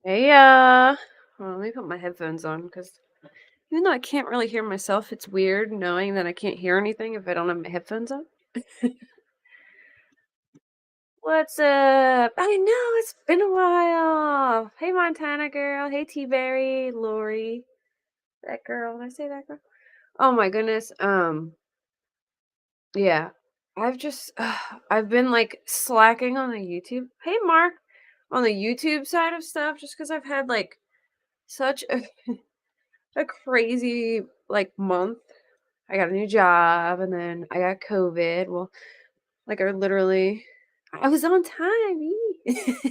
Hey, well, let me put my headphones on because even though I can't really hear myself, it's weird knowing that I can't hear anything if I don't have my headphones on. What's up? I know it's been a while. Hey, Montana girl. Hey, T Berry, Lori. That girl. Did I say that girl? Oh my goodness. Yeah. I've just I've been like slacking on the YouTube. Hey, Mark, on the YouTube side of stuff, just because I've had like such a crazy like month. I got a new job and then I got COVID. Well, like I literally I was on time. Yee.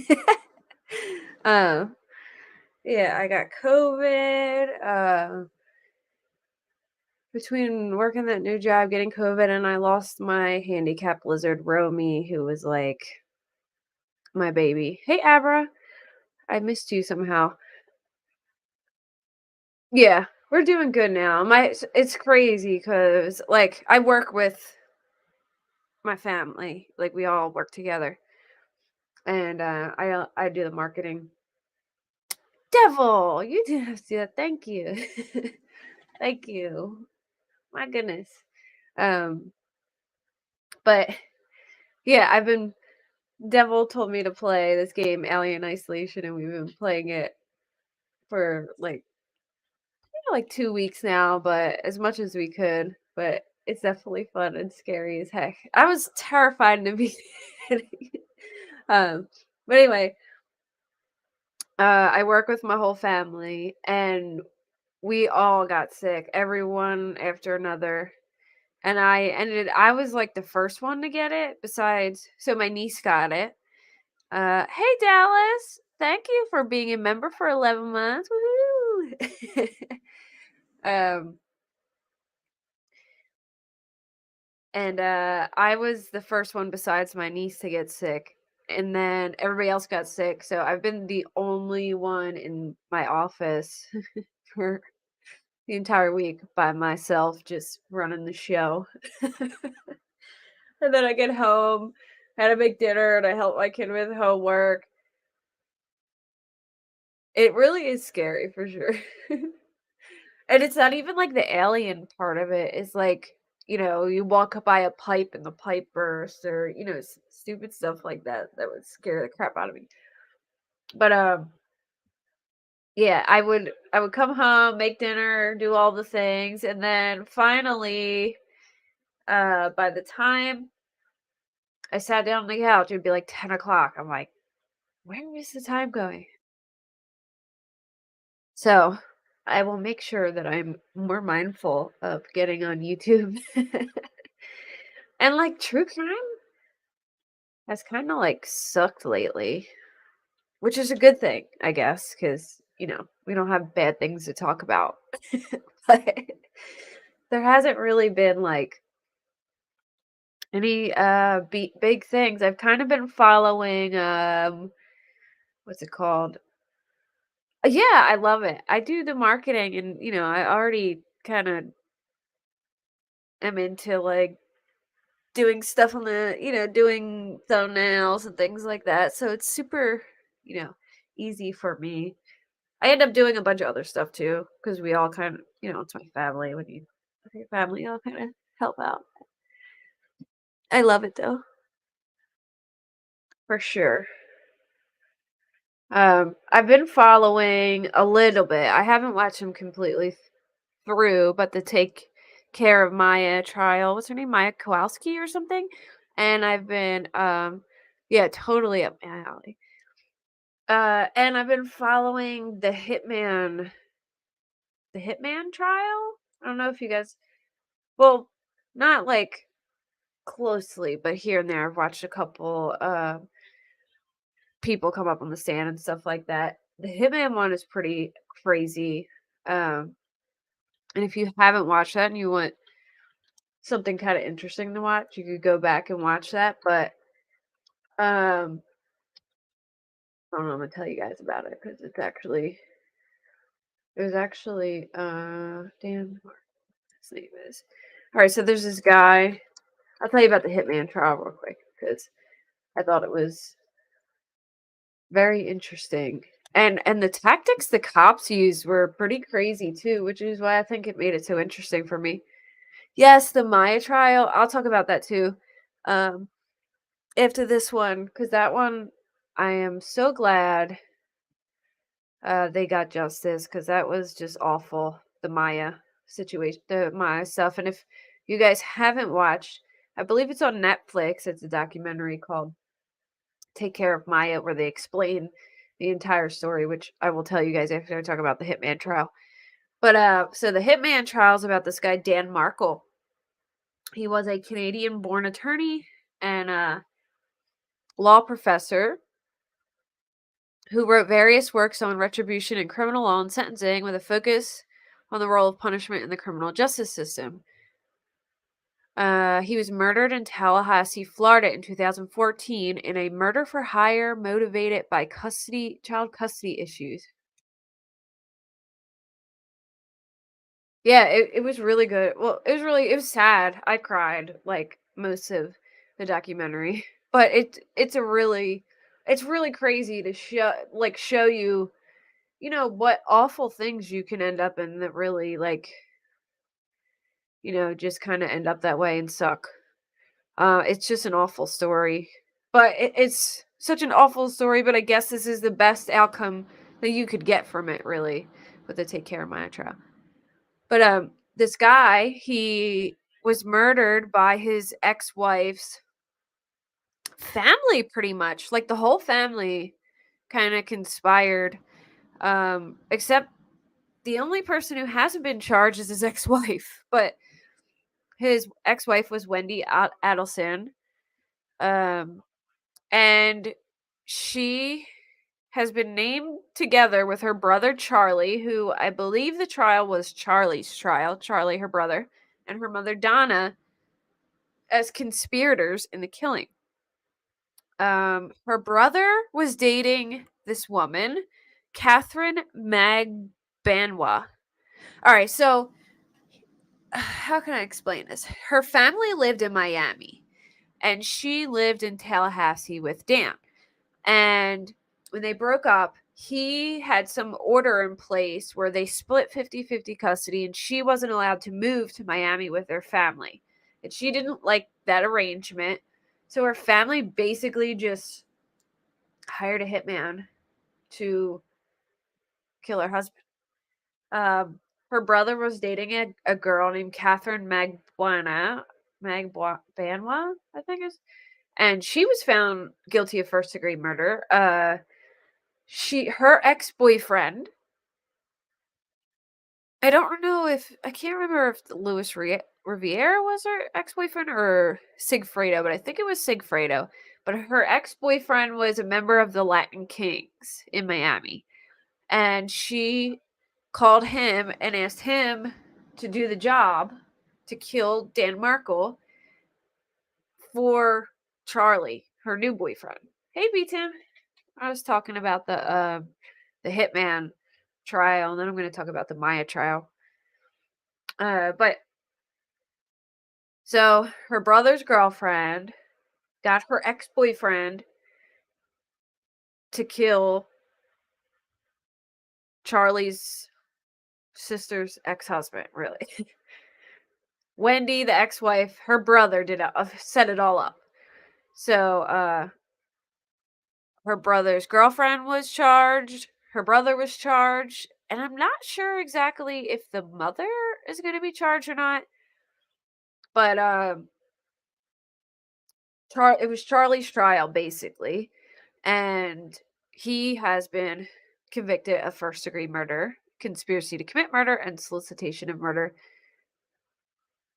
uh, yeah, I got COVID. Between working that new job, getting COVID, and I lost my handicapped lizard Romy, who was like my baby. Hey Abra, I missed you somehow. Yeah, we're doing good now. It's crazy because like I work with my family, like we all work together, and I do the marketing. Devil, you didn't have to do that. Thank you, thank you. My goodness. Um, but yeah, I've been. Devil told me to play this game, Alien Isolation, and we've been playing it for like 2 weeks now, but as much as we could. But it's definitely fun and scary as heck. I was terrified in the beginning. um, but anyway, I work with my whole family, and we all got sick, everyone after another. And I was like the first one to get it, besides, so my niece got it. Hey Dallas, thank you for being a member for 11 months. Woohoo! um, and I was the first one besides my niece to get sick. And then everybody else got sick. So I've been the only one in my office for the entire week by myself, just running the show. And then I get home, had to make dinner, and I help my kid with homework. It really is scary for sure. And it's not even like the alien part of it. It's like, you walk up by a pipe and the pipe bursts, or, stupid stuff like that that would scare the crap out of me. But yeah, I would come home, make dinner, do all the things, and then finally, by the time I sat down on the couch, it'd be like 10 o'clock. I'm like, where is the time going? So I will make sure that I'm more mindful of getting on YouTube. And like true crime has kind of like sucked lately, which is a good thing, I guess, because, we don't have bad things to talk about. But there hasn't really been like any big things. I've kind of been following what's it called? Yeah, I love it. I do the marketing, and I already kind of am into like doing stuff on doing thumbnails and things like that. So it's super, you know, easy for me. I end up doing a bunch of other stuff too, because we all kind of, it's my family. When you with your family, you all kind of help out. I love it though, for sure. I've been following a little bit. I haven't watched him completely through, but the Take Care of Maya trial, what's her name? Maya Kowalski or something? And I've been yeah, totally up my alley. And I've been following the Hitman trial. I don't know if you guys, well, not like closely, but here and there I've watched a couple people come up on the stand and stuff like that. The Hitman one is pretty crazy. Um and if you haven't watched that and you want something kind of interesting to watch, you could go back and watch that. But um I don't know, I'm gonna tell you guys about it because it was actually damn what his name is. All right, so there's this guy. I'll tell you about the Hitman trial real quick because I thought it was very interesting. And the tactics the cops used were pretty crazy too, which is why I think it made it so interesting for me. Yes, the Maya trial, I'll talk about that too, um, after this one, because that one, I am so glad, they got justice, because that was just awful, the Maya situation, the Maya stuff, and if you guys haven't watched, I believe it's on Netflix, it's a documentary called Take Care of Maya, where they explain the entire story, which I will tell you guys after I talk about the Hitman trial. But, so the Hitman trial is about this guy, Dan Markel. He was a Canadian-born attorney and a law professor who wrote various works on retribution and criminal law and sentencing with a focus on the role of punishment in the criminal justice system. He was murdered in Tallahassee, Florida in 2014 in a murder for hire motivated by child custody issues. Yeah, it was really good. Well, it was sad. I cried like most of the documentary. But it's really crazy to show you, what awful things you can end up in that really just kind of end up that way and suck. It's just an awful story. But it's such an awful story, but I guess this is the best outcome that you could get from it, really, with the Take Care of Maya trial. But, this guy, he was murdered by his ex-wife's family pretty much, like, the whole family kinda conspired, except the only person who hasn't been charged is his ex-wife, but his ex-wife was Wendy Adelson, um, and she has been named together with her brother Charlie, who I believe the trial was Charlie's trial, Charlie, her brother, and her mother Donna as conspirators in the killing. Her brother was dating this woman, Catherine Magbanwa. All right, so how can I explain this? Her family lived in Miami, and she lived in Tallahassee with Dan. And when they broke up, he had some order in place where they split 50-50 custody, and she wasn't allowed to move to Miami with her family. And she didn't like that arrangement. So her family basically just hired a hitman to kill her husband. Her brother was dating a girl named Catherine Magbanwa, I think is, and she was found guilty of first degree murder. Her ex-boyfriend, I don't know if I can't remember if Louis Riviera was her ex-boyfriend or Sigfredo, but I think it was Sigfredo. But her ex-boyfriend was a member of the Latin Kings in Miami, and she called him and asked him to do the job to kill Dan Markle for Charlie, her new boyfriend. Hey, B Tim. I was talking about the Hitman trial, and then I'm going to talk about the Maya trial. But so her brother's girlfriend got her ex-boyfriend to kill Charlie's sister's ex-husband, really. Wendy, the ex-wife, her brother set it all up. So, her brother's girlfriend was charged, her brother was charged, and I'm not sure exactly if the mother is going to be charged or not. But it was Charlie's trial basically, and he has been convicted of first degree murder, conspiracy to commit murder, and solicitation of murder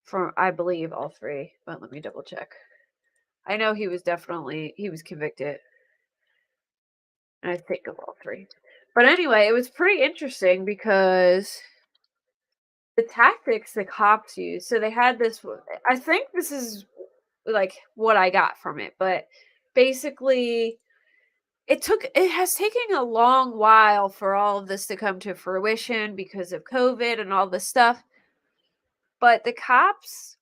for I believe all three, but let me double check. I know he was convicted, and I think of all three. But anyway, it was pretty interesting because the tactics the cops used. So they had this. I think this is like what I got from it, but basically it has taken a long while for all of this to come to fruition because of COVID and all this stuff. But the cops,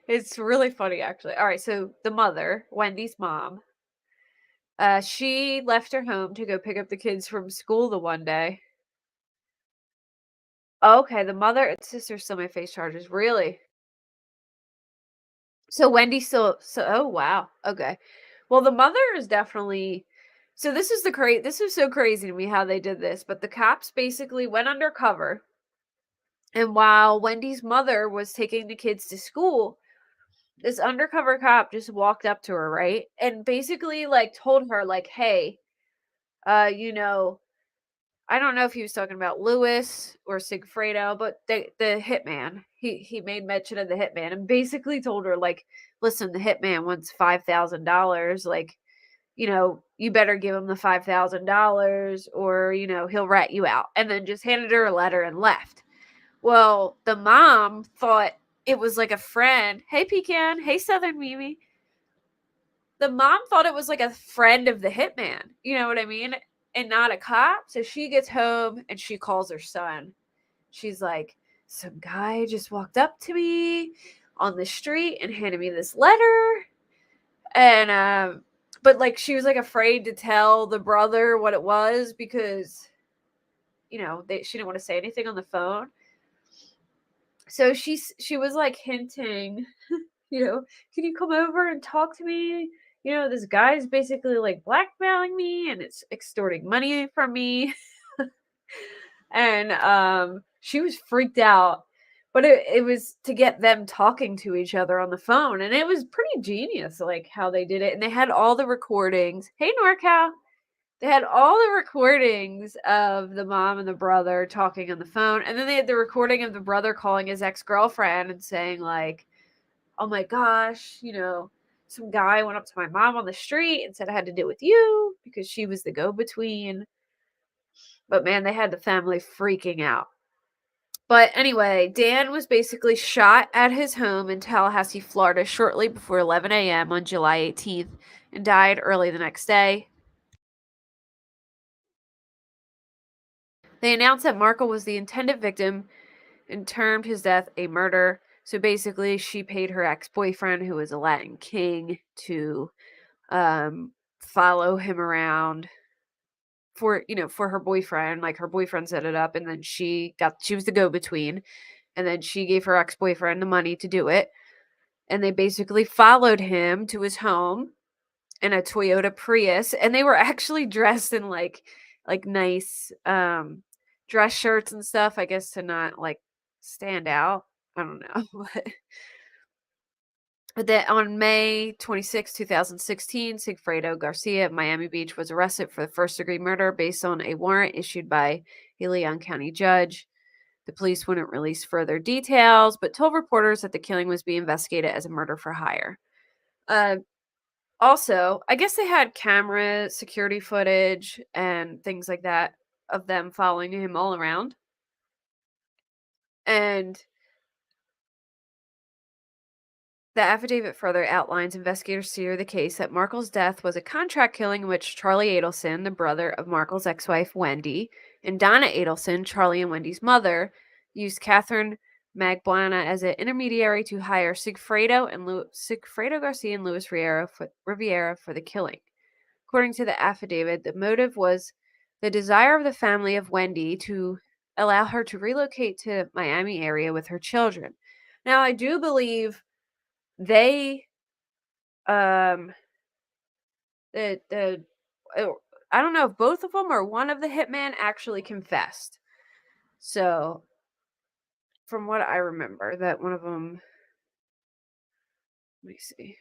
it's really funny actually. All right, so the mother, Wendy's mom, She left her home to go pick up the kids from school the one day. Okay, the mother and sister still may face charges. Really? So Wendy still oh wow. Okay. Well, the mother is definitely so this is so crazy to me how they did this, but the cops basically went undercover, and while Wendy's mother was taking the kids to school, this undercover cop just walked up to her, right? And basically like told her like, "Hey, you know, I don't know if he was talking about Lewis or Sigfredo, but the hitman. He made mention of the hitman and basically told her like, "Listen, the hitman wants $5,000. Like, you better give him the $5,000 or, he'll rat you out." And then just handed her a letter and left. Well, the mom thought it was like a friend. Hey, Pecan. Hey, Southern Mimi. The mom thought it was like a friend of the hitman. You know what I mean? And not a cop. So she gets home and she calls her son. She's like, "Some guy just walked up to me on the street and handed me this letter." And but like she was like afraid to tell the brother what it was because she didn't want to say anything on the phone. So she was like hinting, you know, "Can you come over and talk to me? This guy's basically like blackmailing me and it's extorting money from me." And she was freaked out. But it was to get them talking to each other on the phone. And it was pretty genius, like how they did it. And they had all the recordings. Hey, NorCal. They had all the recordings of the mom and the brother talking on the phone. And then they had the recording of the brother calling his ex girlfriend and saying, like, "Oh my gosh, some guy went up to my mom on the street and said I had to deal with you because she was the go between." But man, they had the family freaking out. But anyway, Dan was basically shot at his home in Tallahassee, Florida, shortly before 11 a.m. on July 18th and died early the next day. They announced that Markle was the intended victim and termed his death a murder. So basically, she paid her ex boyfriend, who was a Latin king, to follow him around for her boyfriend. Like her boyfriend set it up, and then she was the go between, and then she gave her ex boyfriend the money to do it. And they basically followed him to his home in a Toyota Prius, and they were actually dressed in like nice dress shirts and stuff, I guess to not like stand out. I don't know. But that on May 26, 2016, Sigfredo Garcia of Miami Beach was arrested for the first-degree murder based on a warrant issued by a Leon County judge. The police wouldn't release further details, but told reporters that the killing was being investigated as a murder for hire. Uh, Also, I guess they had camera security footage and things like that of them following him all around. And the affidavit further outlines investigators steer the case that Markle's death was a contract killing in which Charlie Adelson, the brother of Markle's ex-wife Wendy, and Donna Adelson, Charlie and Wendy's mother, used Catherine Magbuana as an intermediary to hire Sigfredo Garcia and Luis Riviera for the killing. According to the affidavit, the motive was the desire of the family of Wendy to allow her to relocate to Miami area with her children. Now, I do believe they um the I don't know if both of them or one of the hitmen actually confessed. So, from what I remember, that one of them, let me see.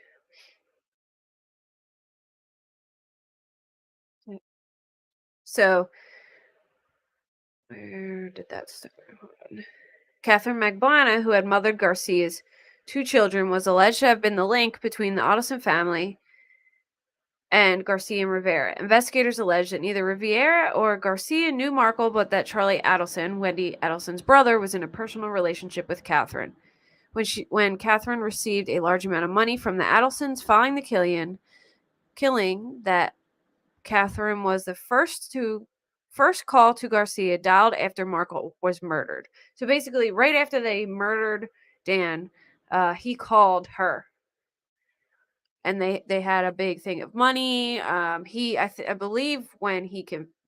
So, where did that start? Hold on. Catherine Magbuana, who had mothered Garcia's two children, was alleged to have been the link between the Adelson family and Garcia and Rivera. Investigators allege that neither Rivera or Garcia knew Markle, but that Charlie Adelson, Wendy Adelson's brother, was in a personal relationship with Catherine. When Catherine received a large amount of money from the Adelsons following the killing, that Catherine was the first call to Garcia dialed after Markle was murdered. So basically, right after they murdered Dan, he called her. and they had a big thing of money. I believe when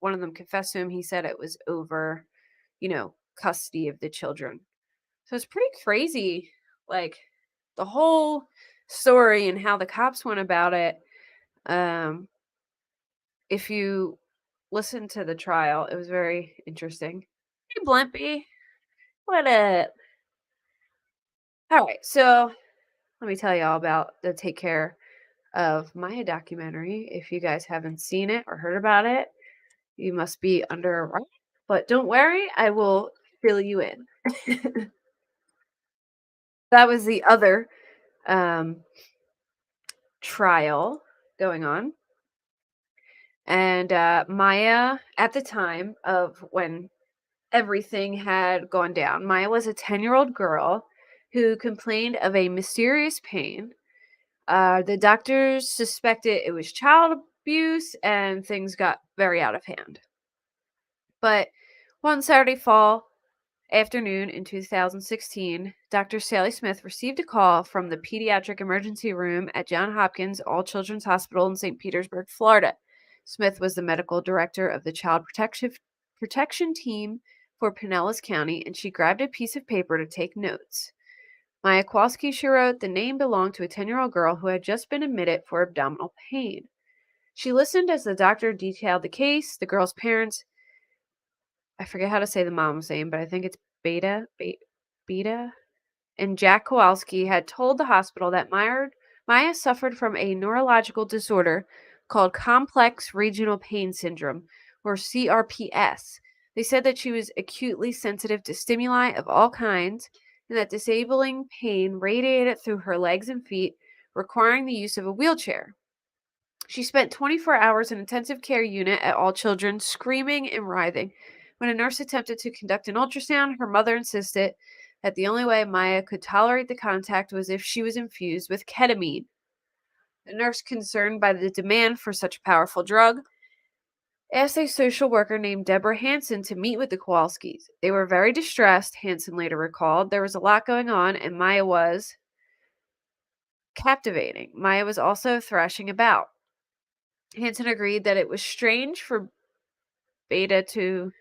one of them confessed to him, he said it was over, custody of the children. So it's pretty crazy, like the whole story and how the cops went about it. Um, if you listen to the trial, it was very interesting. Hey, Blimpy, what up? All right, so let me tell you all about the Take Care of Maya documentary. If you guys haven't seen it or heard about it, you must be under a rock. But don't worry, I will fill you in. That was the other um, trial going on. And Maya, at the time of when everything had gone down, Maya was a 10-year-old girl who complained of a mysterious pain. The doctors suspected it was child abuse and things got very out of hand. But one Saturday fall afternoon in 2016, Dr. Sally Smith received a call from the pediatric emergency room at Johns Hopkins All Children's Hospital in St. Petersburg, Florida. Smith was the medical director of the protection team for Pinellas County, and she grabbed a piece of paper to take notes. Maya Kowalski, she wrote, the name belonged to a 10-year-old girl who had just been admitted for abdominal pain. She listened as the doctor detailed the case. The girl's parents, I forget how to say the mom's name, but I think it's Beta, and Jack Kowalski had told the hospital that Maya suffered from a neurological disorder called complex regional pain syndrome, or CRPS. They said that she was acutely sensitive to stimuli of all kinds and that disabling pain radiated through her legs and feet, requiring the use of a wheelchair. She spent 24 hours in intensive care unit at All Children, screaming and writhing. When a nurse attempted to conduct an ultrasound, her mother insisted that the only way Maya could tolerate the contact was if she was infused with ketamine. The nurse, concerned by the demand for such a powerful drug, asked a social worker named Deborah Hanson to meet with the Kowalskis. They were very distressed, Hanson later recalled. There was a lot going on, and Maya was captivating. Maya was also thrashing about. Hanson agreed that it was strange for Beta to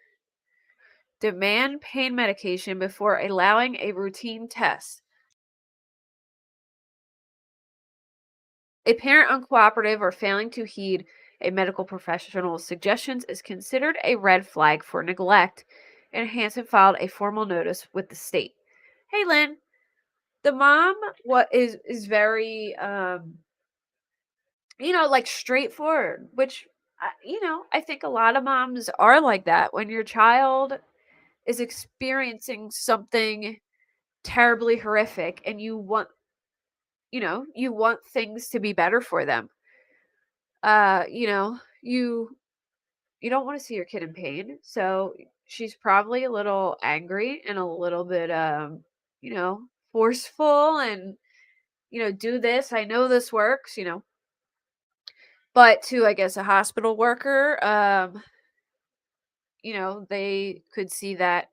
demand pain medication before allowing a routine test. A parent uncooperative or failing to heed a medical professional's suggestions is considered a red flag for neglect, and Hanson filed a formal notice with the state. Hey, Lynn, the mom is very like straightforward, which I think a lot of moms are like that. When your child is experiencing something terribly horrific and you want things to be better for them. You don't want to see your kid in pain. So she's probably a little angry and a little bit you know, forceful and do this. I know this works. But to, I guess, a hospital worker, they could see that,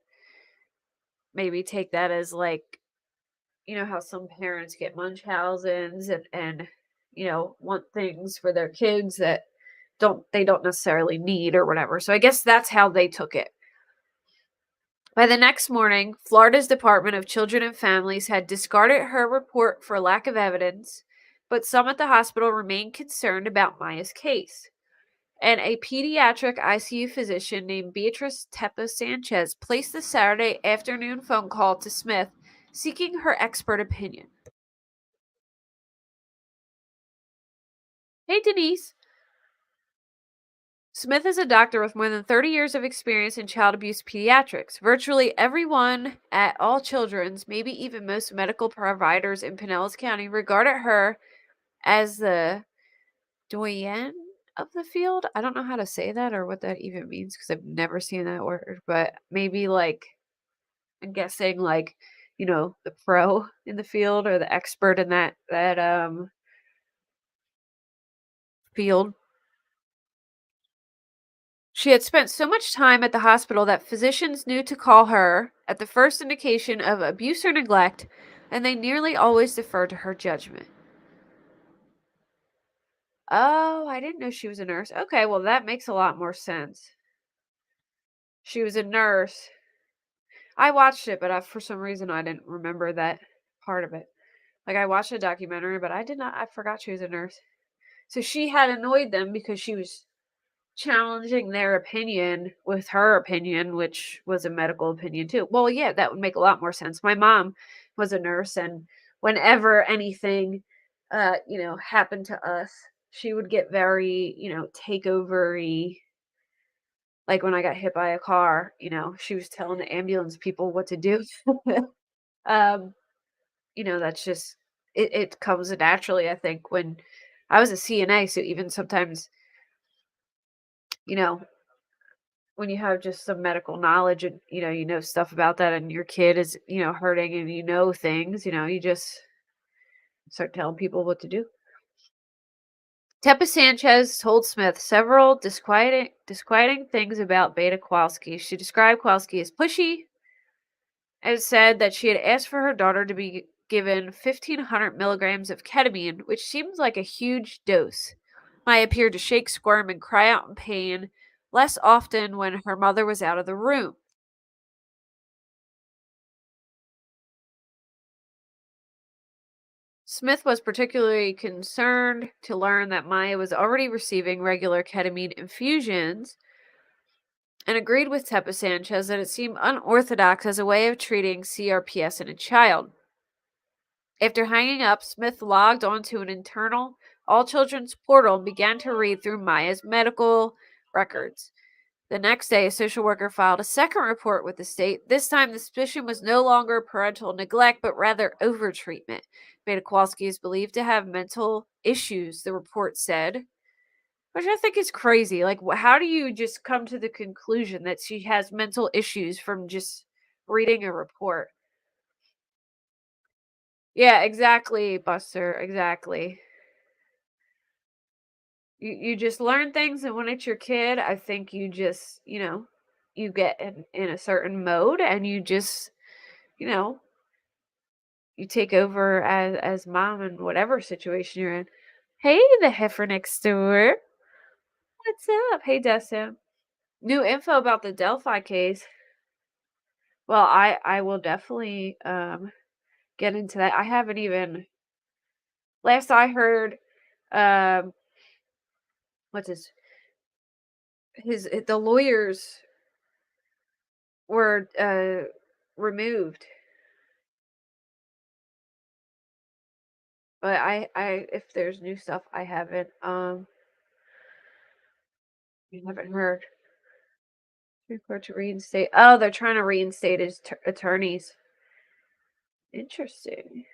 maybe take that as like, how some parents get Munchausen's and want things for their kids that don't necessarily need or whatever. So I guess that's how they took it. By the next morning, Florida's Department of Children and Families had discarded her report for lack of evidence, but some at the hospital remained concerned about Maya's case. And a pediatric ICU physician named Beatrice Tepa Sanchez placed the Saturday afternoon phone call to Smith seeking her expert opinion. Hey, Denise. Smith is a doctor with more than 30 years of experience in child abuse pediatrics. Virtually everyone at All Children's, maybe even most medical providers in Pinellas County, regarded her as the doyenne of the field. I don't know how to say that or what that even means because I've never seen that word, but maybe like, I'm guessing like, the pro in the field or the expert in that field. She had spent so much time at the hospital that physicians knew to call her at the first indication of abuse or neglect, and they nearly always deferred to her judgment. Oh, I didn't know she was a nurse. Okay, well, that makes a lot more sense. She was a nurse. I watched it, but for some reason, I didn't remember that part of it. Like, I watched a documentary, but I forgot she was a nurse. So she had annoyed them because she was challenging their opinion with her opinion, which was a medical opinion too. Well, yeah, that would make a lot more sense. My mom was a nurse, and whenever anything, happened to us, she would get very, takeovery. Like when I got hit by a car, she was telling the ambulance people what to do. um, that's just it comes naturally, I think, when I was a CNA, so even sometimes, you know, when you have just some medical knowledge and stuff about that and your kid is, hurting and things, you just start telling people what to do. Teppa Sanchez told Smith several disquieting things about Beta Kowalski. She described Kowalski as pushy and said that she had asked for her daughter to be given 1,500 milligrams of ketamine, which seems like a huge dose. Maya appeared to shake, squirm, and cry out in pain less often when her mother was out of the room. Smith was particularly concerned to learn that Maya was already receiving regular ketamine infusions and agreed with Teppa Sanchez that it seemed unorthodox as a way of treating CRPS in a child. After hanging up, Smith logged onto an internal All Children's portal and began to read through Maya's medical records. The next day, a social worker filed a second report with the state. This time, the suspicion was no longer parental neglect, but rather overtreatment. Beta Kowalski is believed to have mental issues, the report said, which I think is crazy. Like, how do you just come to the conclusion that she has mental issues from just reading a report? Yeah, exactly, Buster. Exactly. You just learn things, and when it's your kid, I think you just, you get in a certain mode, and you just, you know, you take over as mom in whatever situation you're in. Hey, the heifer next door. What's up? Hey, Dustin. New info about the Delphi case. Well, I will definitely get into that. I haven't even last I heard um what's the lawyers were removed. But I if there's new stuff I haven't heard. Report to reinstate. Oh, they're trying to reinstate his attorneys. Interesting.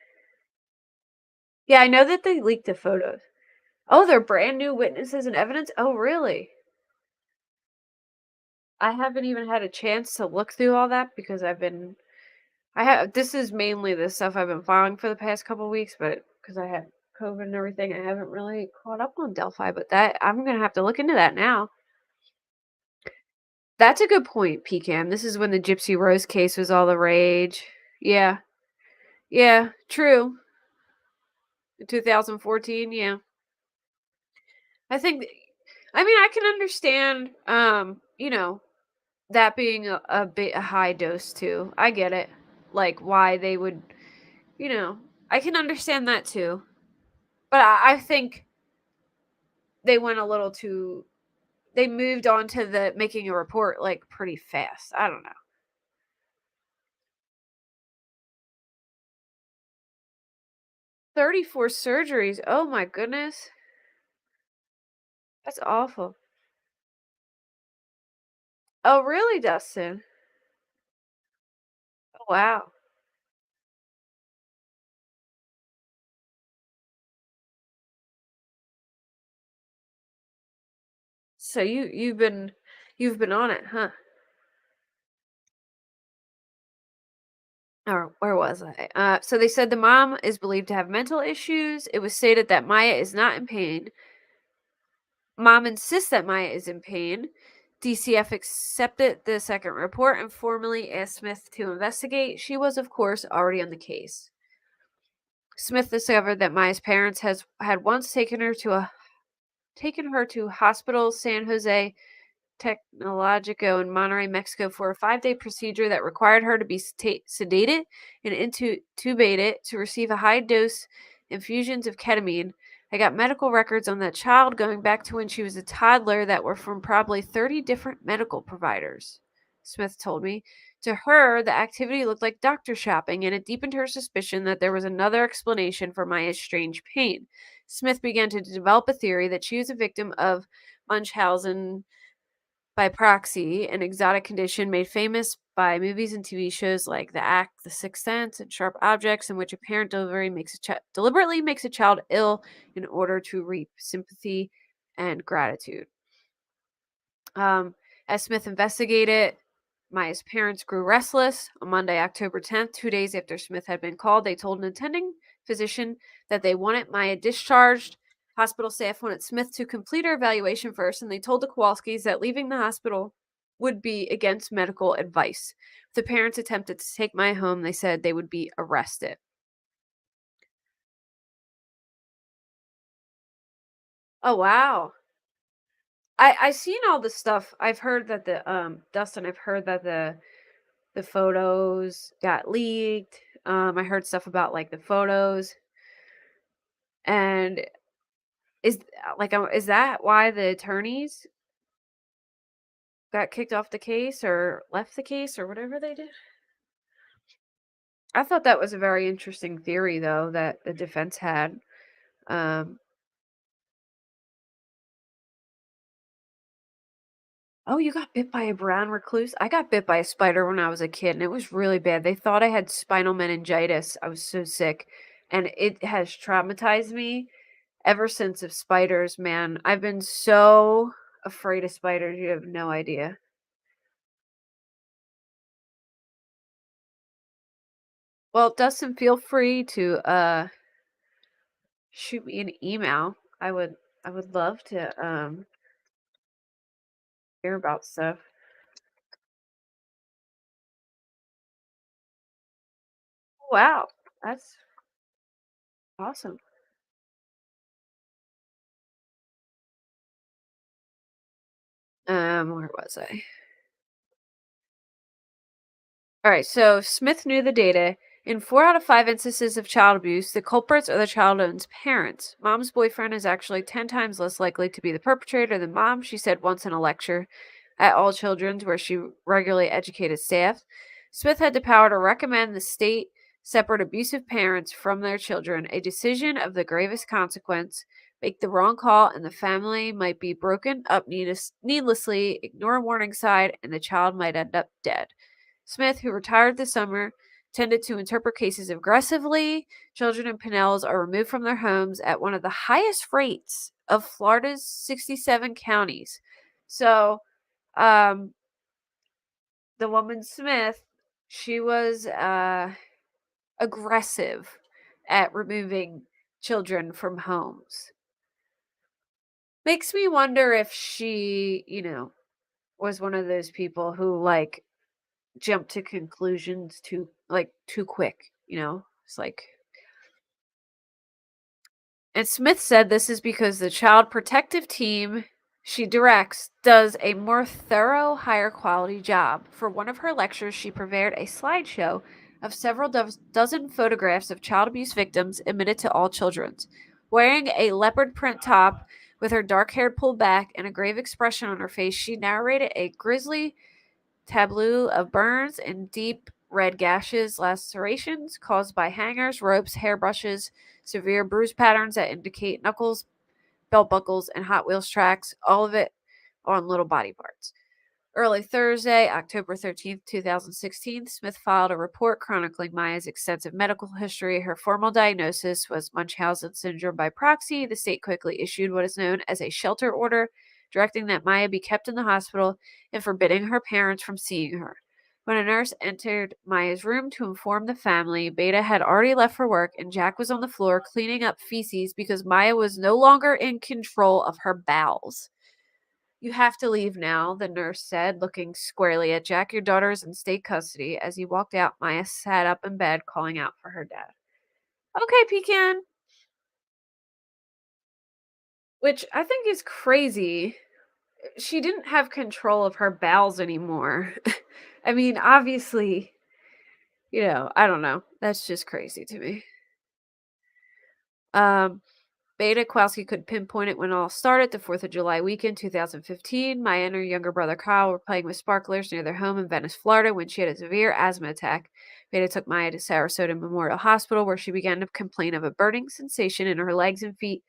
Yeah, I know that they leaked the photos. Oh, they're brand new witnesses and evidence. Oh, really? I haven't even had a chance to look through all that because I have this is mainly the stuff I've been following for the past couple weeks, but because I had COVID and everything, I haven't really caught up on Delphi, but that I'm gonna have to look into that now. That's a good point, PCAM. This is when the Gypsy Rose case was all the rage. Yeah. Yeah, true. In 2014, yeah. I think I mean, I can understand that being a bit a high dose too. I get it. Like why they would, you know, I can understand that too. But I think they went a little too they moved on to the making a report like pretty fast. I don't know. 34 surgeries. Oh my goodness. That's awful. Oh, really, Dustin? Oh, wow. So you've been on it, huh? Or where was I? So they said the mom is believed to have mental issues. It was stated that Maya is not in pain. Mom insists that Maya is in pain. DCF accepted the second report and formally asked Smith to investigate. She was, of course, already on the case. Smith discovered that Maya's parents had once taken her to a taken her to Hospital San Jose Tecnologico in Monterrey, Mexico for a 5-day procedure that required her to be sedated and intubated to receive a high dose infusions of ketamine. I got medical records on that child going back to when she was a toddler that were from probably 30 different medical providers, Smith told me. To her, the activity looked like doctor shopping, and it deepened her suspicion that there was another explanation for Maya's strange pain. Smith began to develop a theory that she was a victim of Munchausen by proxy, an exotic condition made famous by movies and TV shows like The Act, The Sixth Sense, and Sharp Objects, in which a parent deliberately makes a child ill in order to reap sympathy and gratitude. As Smith investigated, Maya's parents grew restless. On Monday, October 10th, 2 days after Smith had been called, they told an attending physician that they wanted Maya discharged. Hospital staff wanted Smith to complete her evaluation first, and they told the Kowalskis that leaving the hospital would be against medical advice. If the parents attempted to take Maya home, they said they would be arrested. Oh wow. I seen all the stuff. I've heard that Dustin, I've heard that the photos got leaked. I heard stuff about like the photos, and is that why the attorneys got kicked off the case or left the case or whatever they did? I thought that was a very interesting theory, though, that the defense had. Um, oh, you got bit by a brown recluse? I got bit by a spider when I was a kid, and it was really bad. They thought I had spinal meningitis. I was so sick, and it has traumatized me ever since of spiders, man. I've been so afraid of spiders, you have no idea. Well, Dustin, feel free to shoot me an email. I would love to hear about stuff. Wow, that's awesome. Where was I? All right, so Smith knew the data. In 4 out of 5 instances of child abuse, the culprits are the child's parents. Mom's boyfriend is actually 10 times less likely to be the perpetrator than mom, she said once in a lecture at All Children's, where she regularly educated staff. Smith had the power to recommend the state separate abusive parents from their children, a decision of the gravest consequence. Make the wrong call, and the family might be broken up needlessly, ignore a warning sign, and the child might end up dead. Smith, who retired this summer, tended to interpret cases aggressively. Children in Pinellas are removed from their homes at one of the highest rates of Florida's 67 counties. So, um, the woman Smith, she was aggressive at removing children from homes. Makes me wonder if she, was one of those people who like jump to conclusions too quick, It's like, and Smith said this is because the child protective team she directs does a more thorough, higher quality job. For one of her lectures, she prepared a slideshow of several dozen photographs of child abuse victims admitted to All Children's. Wearing a leopard print top with her dark hair pulled back and a grave expression on her face, she narrated a grisly tableau of burns and deep red gashes, lacerations caused by hangers, ropes, hairbrushes, severe bruise patterns that indicate knuckles, belt buckles, and Hot Wheels tracks, all of it on little body parts. Early Thursday, October 13th, 2016, Smith filed a report chronicling Maya's extensive medical history. Her formal diagnosis was Munchausen syndrome by proxy. The state quickly issued what is known as a shelter order, directing that Maya be kept in the hospital and forbidding her parents from seeing her. When a nurse entered Maya's room to inform the family, Beta had already left for work and Jack was on the floor cleaning up feces because Maya was no longer in control of her bowels. You have to leave now, the nurse said, looking squarely at Jack. Your daughter is in state custody. As he walked out, Maya sat up in bed, calling out for her dad. Okay, Pecan. which I think is crazy. She didn't have control of her bowels anymore. I mean, obviously, I don't know. That's just crazy to me. Um, Beta Kowalski could pinpoint it when it all started, the 4th of July weekend, 2015. Maya and her younger brother Kyle were playing with sparklers near their home in Venice, Florida, when she had a severe asthma attack. Beta took Maya to Sarasota Memorial Hospital, where she began to complain of a burning sensation in her legs and feet.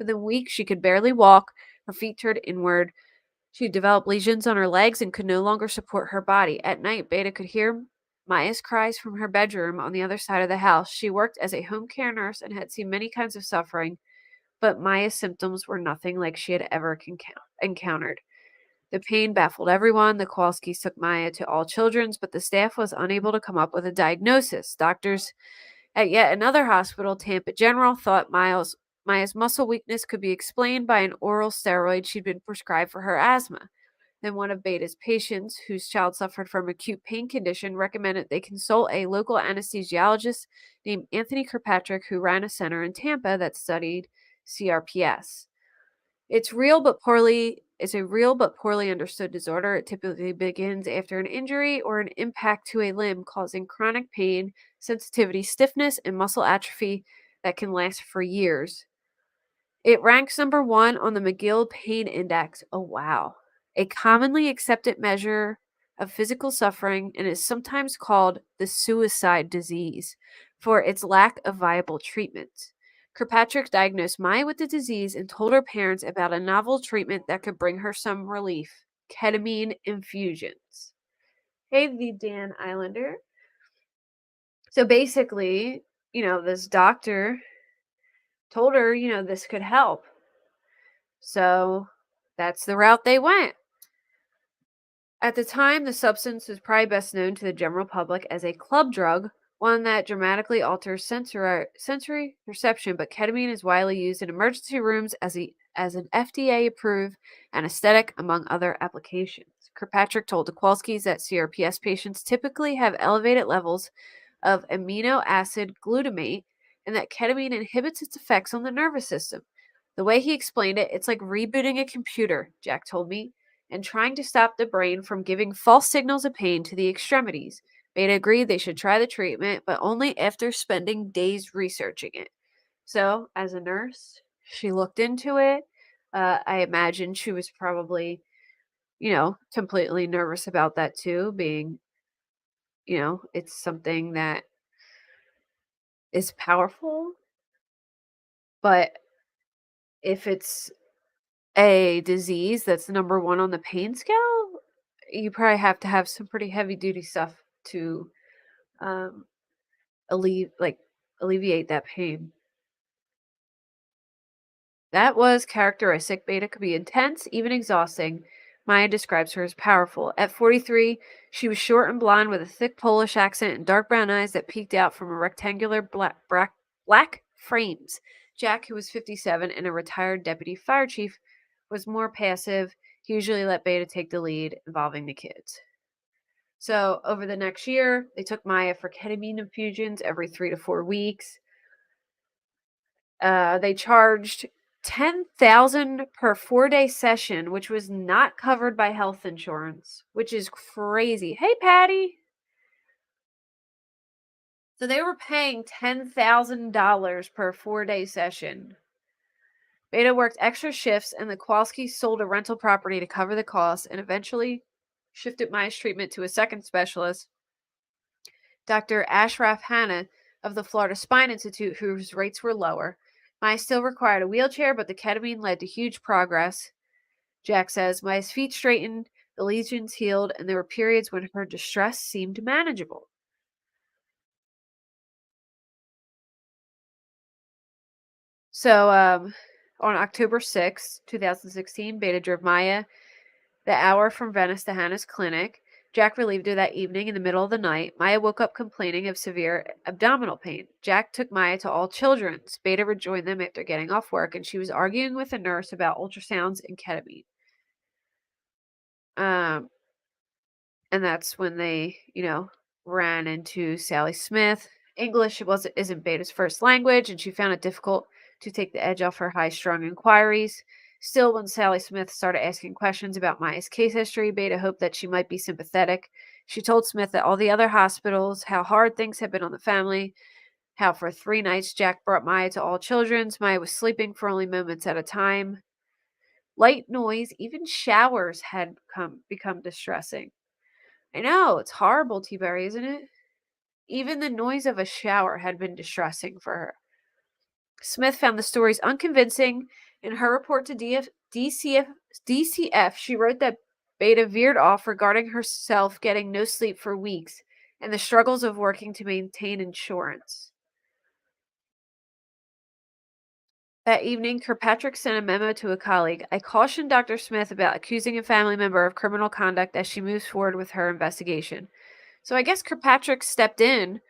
Within weeks, she could barely walk, her feet turned inward. She developed lesions on her legs and could no longer support her body. At night, Beta could hear Maya's cries from her bedroom on the other side of the house. She worked as a home care nurse and had seen many kinds of suffering, but Maya's symptoms were nothing like she had ever encountered. The pain baffled everyone. The Kowalskis took Maya to All Children's, but the staff was unable to come up with a diagnosis. Doctors at yet another hospital, Tampa General, thought Maya's muscle weakness could be explained by an oral steroid she'd been prescribed for her asthma. Then one of Beta's patients, whose child suffered from acute pain condition, recommended they consult a local anesthesiologist named Anthony Kirkpatrick, who ran a center in Tampa that studied CRPS. It's a real but poorly understood disorder. It typically begins after an injury or an impact to a limb, causing chronic pain, sensitivity, stiffness, and muscle atrophy that can last for years. It ranks number 1 on the McGill Pain Index. Oh, wow. A commonly accepted measure of physical suffering, and is sometimes called the suicide disease for its lack of viable treatment. Kirkpatrick diagnosed Maya with the disease and told her parents about a novel treatment that could bring her some relief: ketamine infusions. Hey, the Dan Islander. So basically, this doctor told her, this could help. So that's the route they went. At the time, the substance was probably best known to the general public as a club drug, one that dramatically alters sensory perception, but ketamine is widely used in emergency rooms as an FDA approved anesthetic, among other applications. Kirkpatrick told the Kowalskis that CRPS patients typically have elevated levels of amino acid glutamate and that ketamine inhibits its effects on the nervous system. The way he explained it, it's like rebooting a computer, Jack told me, and trying to stop the brain from giving false signals of pain to the extremities. Beta agreed they should try the treatment, but only after spending days researching it. So, as a nurse, she looked into it. I imagine she was probably, completely nervous about that too, being, it's something that is powerful, but if it's a disease that's number 1 on the pain scale, you probably have to have some pretty heavy duty stuff to um alleviate that pain. That was characteristic. Beta could be intense, even exhausting. Maya describes her as powerful. At 43, she was short and blonde with a thick Polish accent and dark brown eyes that peeked out from a rectangular black frames. Jack, who was 57 and a retired deputy fire chief, was more passive. He usually let Beta take the lead, involving the kids. So over the next year, they took Maya for ketamine infusions every 3 to 4 weeks. They charged 10,000 per 4-day session, which was not covered by health insurance, which is crazy. Hey, Patty. So they were paying $10,000 per 4-day session. Beta worked extra shifts, and the Kowalskis sold a rental property to cover the costs and eventually shifted Maya's treatment to a second specialist, Dr. Ashraf Hanna of the Florida Spine Institute, whose rates were lower. Maya still required a wheelchair, but the ketamine led to huge progress. Jack says Maya's feet straightened, the lesions healed, and there were periods when her distress seemed manageable. So, on October 6, 2016, Beta drove Maya the hour from Venice to Hannah's clinic. Jack relieved her that evening in the middle of the night. Maya woke up complaining of severe abdominal pain. Jack took Maya to All Children's. Beta rejoined them after getting off work, and she was arguing with a nurse about ultrasounds and ketamine. Um, and that's when they, ran into Sally Smith. English isn't Beta's first language, and she found it difficult to take the edge off her high-strung inquiries. Still, when Sally Smith started asking questions about Maya's case history, Beta hoped that she might be sympathetic. She told Smith that all the other hospitals, how hard things had been on the family, how for 3 nights Jack brought Maya to all children's. Maya was sleeping for only moments at a time. Light noise, even showers had become distressing. I know, it's horrible, T-Berry, isn't it? Even the noise of a shower had been distressing for her. Smith found the stories unconvincing. In her report to DCF, she wrote that Beta veered off regarding herself getting no sleep for weeks and the struggles of working to maintain insurance. That evening, Kirkpatrick sent a memo to a colleague. I cautioned Dr. Smith about accusing a family member of criminal conduct as she moves forward with her investigation. So I guess Kirkpatrick stepped in.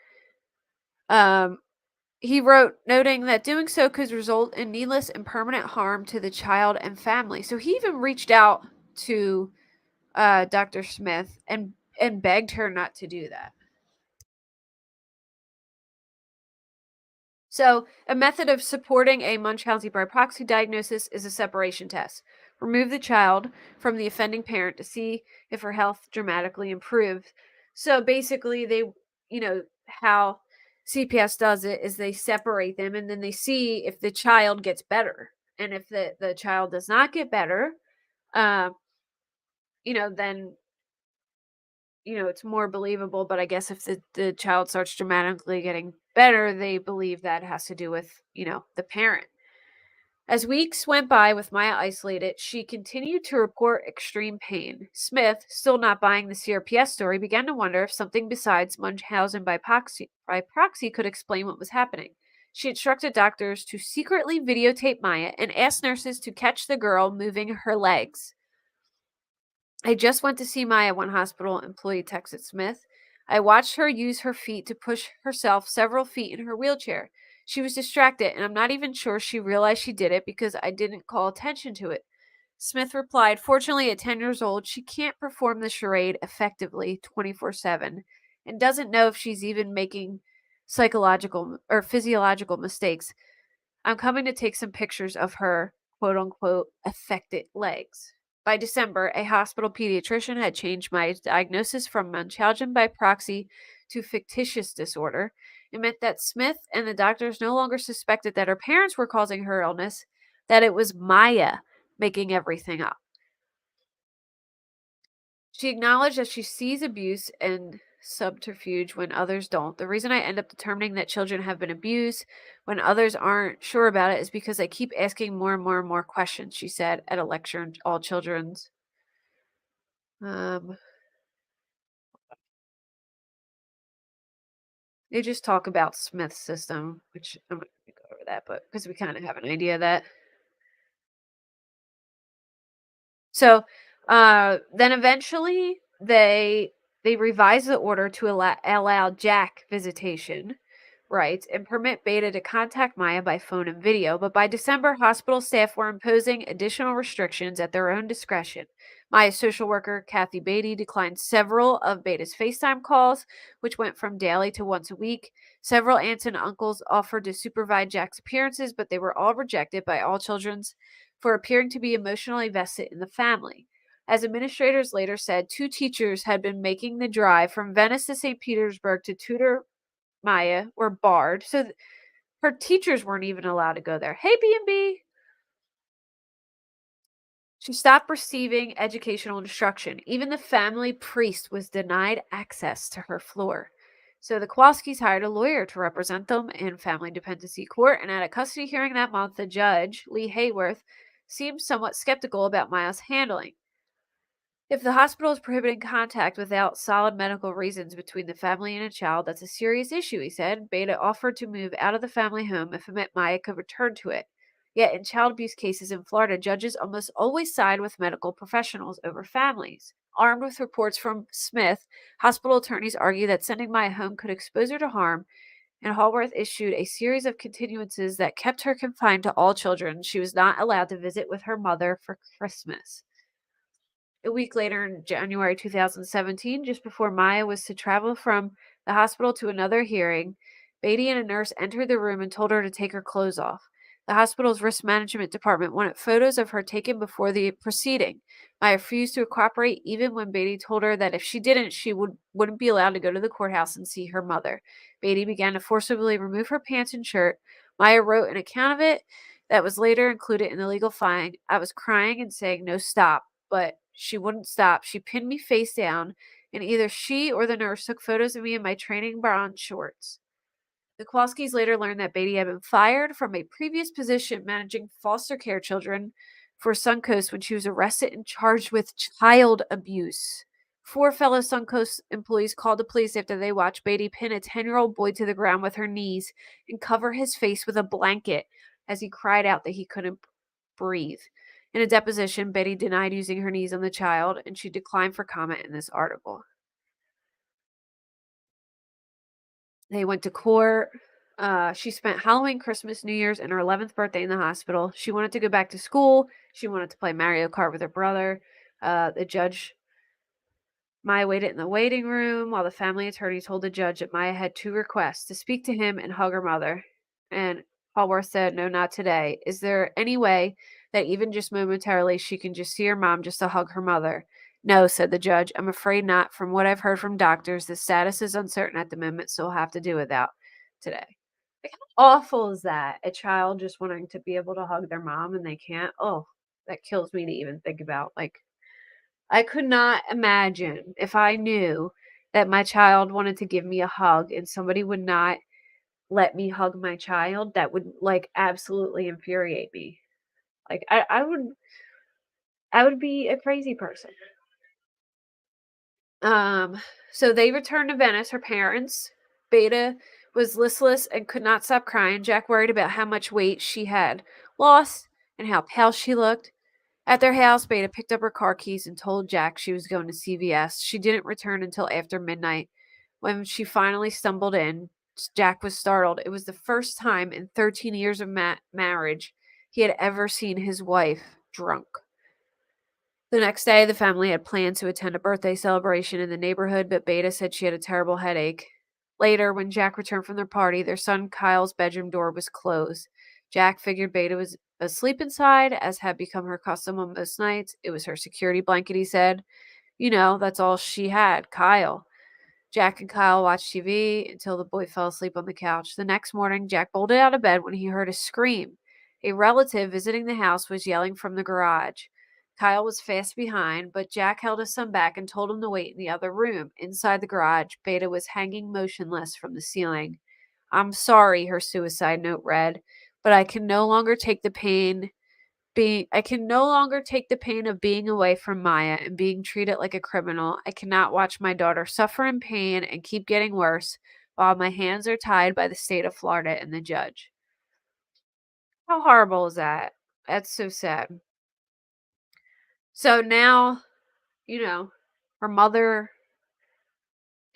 Um, he wrote, noting that doing so could result in needless and permanent harm to the child and family. So he even reached out to Dr. Smith and begged her not to do that. So, a method of supporting a Munchausen by proxy diagnosis is a separation test. Remove the child from the offending parent to see if her health dramatically improves. So, basically, how CPS does it is they separate them and then they see if the child gets better. And if the child does not get better, uh, then it's more believable. But I guess if the child starts dramatically getting better, they believe that has to do with, the parent. As weeks went by with Maya isolated, she continued to report extreme pain. Smith, still not buying the CRPS story, began to wonder if something besides Munchausen by proxy could explain what was happening. She instructed doctors to secretly videotape Maya and asked nurses to catch the girl moving her legs. I just went to see Maya, one hospital employee texted Smith. I watched her use her feet to push herself several feet in her wheelchair. She was distracted, and I'm not even sure she realized she did it because I didn't call attention to it. Smith replied, fortunately, at 10 years old, she can't perform the charade effectively 24/7 and doesn't know if she's even making psychological or physiological mistakes. I'm coming to take some pictures of her quote unquote affected legs. By December, a hospital pediatrician had changed my diagnosis from Munchausen by proxy to fictitious disorder. It meant that Smith and the doctors no longer suspected that her parents were causing her illness, that it was Maya making everything up. She acknowledged that she sees abuse and subterfuge when others don't. The reason I end up determining that children have been abused when others aren't sure about it is because I keep asking more and more and more questions, she said at a lecture in all children's. Um, they just talk about Smith's system, which I'm not going to go over that, but because we kind of have an idea of that. So, then eventually they revise the order to allow Jack visitation, right, and permit Beta to contact Maya by phone and video. But by December, hospital staff were imposing additional restrictions at their own discretion. Maya's social worker, Kathy Beatty, declined several of Beta's FaceTime calls, which went from daily to once a week. Several aunts and uncles offered to supervise Jack's appearances, but they were all rejected by all children's for appearing to be emotionally vested in the family. As administrators later said, 2 teachers had been making the drive from Venice to St. Petersburg to tutor Maya were barred, so her teachers weren't even allowed to go there. Hey, B&B! She stopped receiving educational instruction. Even the family priest was denied access to her floor. So the Kowalskis hired a lawyer to represent them in family dependency court, and at a custody hearing that month, the judge, Lee Hayworth, seemed somewhat skeptical about Maya's handling. If the hospital is prohibiting contact without solid medical reasons between the family and a child, that's a serious issue, he said. Beta offered to move out of the family home if it meant Maya could return to it. Yet, in child abuse cases in Florida, judges almost always side with medical professionals over families. Armed with reports from Smith, hospital attorneys argue that sending Maya home could expose her to harm, and Hallworth issued a series of continuances that kept her confined to all children. She was not allowed to visit with her mother for Christmas. A week later, in January 2017, just before Maya was to travel from the hospital to another hearing, Beatty and a nurse entered the room and told her to take her clothes off. The hospital's risk management department wanted photos of her taken before the proceeding. Maya refused to cooperate even when Beatty told her that if she didn't, she wouldn't be allowed to go to the courthouse and see her mother. Beatty began to forcibly remove her pants and shirt. Maya wrote an account of it that was later included in the legal file. I was crying and saying, "No, stop." But she wouldn't stop. She pinned me face down, and either she or the nurse took photos of me in my training bra and shorts. The Kowalskis later learned that Beatty had been fired from a previous position managing foster care children for Suncoast when she was arrested and charged with child abuse. Four fellow Suncoast employees called the police after they watched Beatty pin a 10-year-old boy to the ground with her knees and cover his face with a blanket as he cried out that he couldn't breathe. In a deposition, Betty denied using her knees on the child, and she declined for comment in this article. They went to court. She spent Halloween, Christmas, New Year's, and her 11th birthday in the hospital. She wanted to go back to school. She wanted to play Mario Kart with her brother. The judge, Maya waited in the waiting room while the family attorney told the judge that Maya had two requests to speak to him and hug her mother. And Hallworth said, "No, not today. Is there any way that even just momentarily she can just see her mom just to hug her mother?" "No," said the judge. "I'm afraid not. From what I've heard from doctors, the status is uncertain at the moment, so we'll have to do without today." Like, how awful is that? A child just wanting to be able to hug their mom and they can't? Oh, that kills me to even think about. Like, I could not imagine if I knew that my child wanted to give me a hug and somebody would not let me hug my child. That would, like, absolutely infuriate me. Like, I would be a crazy person. Um, so they returned to Venice, her parents. Beta was listless and could not stop crying. Jack worried about how much weight she had lost and how pale she looked. At their house, Beta picked up her car keys and told Jack she was going to CVS. She didn't return until after midnight. When she finally stumbled in, Jack was startled. It was the first time in 13 years of marriage he had ever seen his wife drunk. The next day, the family had planned to attend a birthday celebration in the neighborhood, but Beta said she had a terrible headache. Later, when Jack returned from their party, their son Kyle's bedroom door was closed. Jack figured Beta was asleep inside, as had become her custom on most nights. It was her security blanket, he said. You know, that's all she had, Kyle. Jack and Kyle watched TV until the boy fell asleep on the couch. The next morning, Jack bolted out of bed when he heard a scream. A relative visiting the house was yelling from the garage. Kyle was fast behind, but Jack held his son back and told him to wait in the other room. Inside the garage, Beta was hanging motionless from the ceiling. "I'm sorry," her suicide note read, "but I can no longer take the pain of being away from Maya and being treated like a criminal. I cannot watch my daughter suffer in pain and keep getting worse while my hands are tied by the state of Florida and the judge." How horrible is that? That's so sad. So now, you know, her mother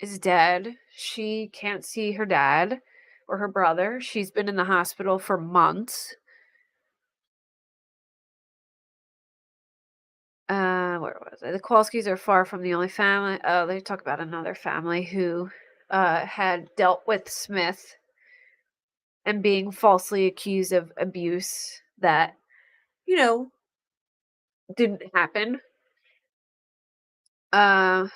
is dead. She can't see her dad or her brother. She's been in the hospital for months. Where was I? The Kowalskis are far from the only family. Oh, they talk about another family who had dealt with Smith and being falsely accused of abuse that, you know, didn't happen. Uh,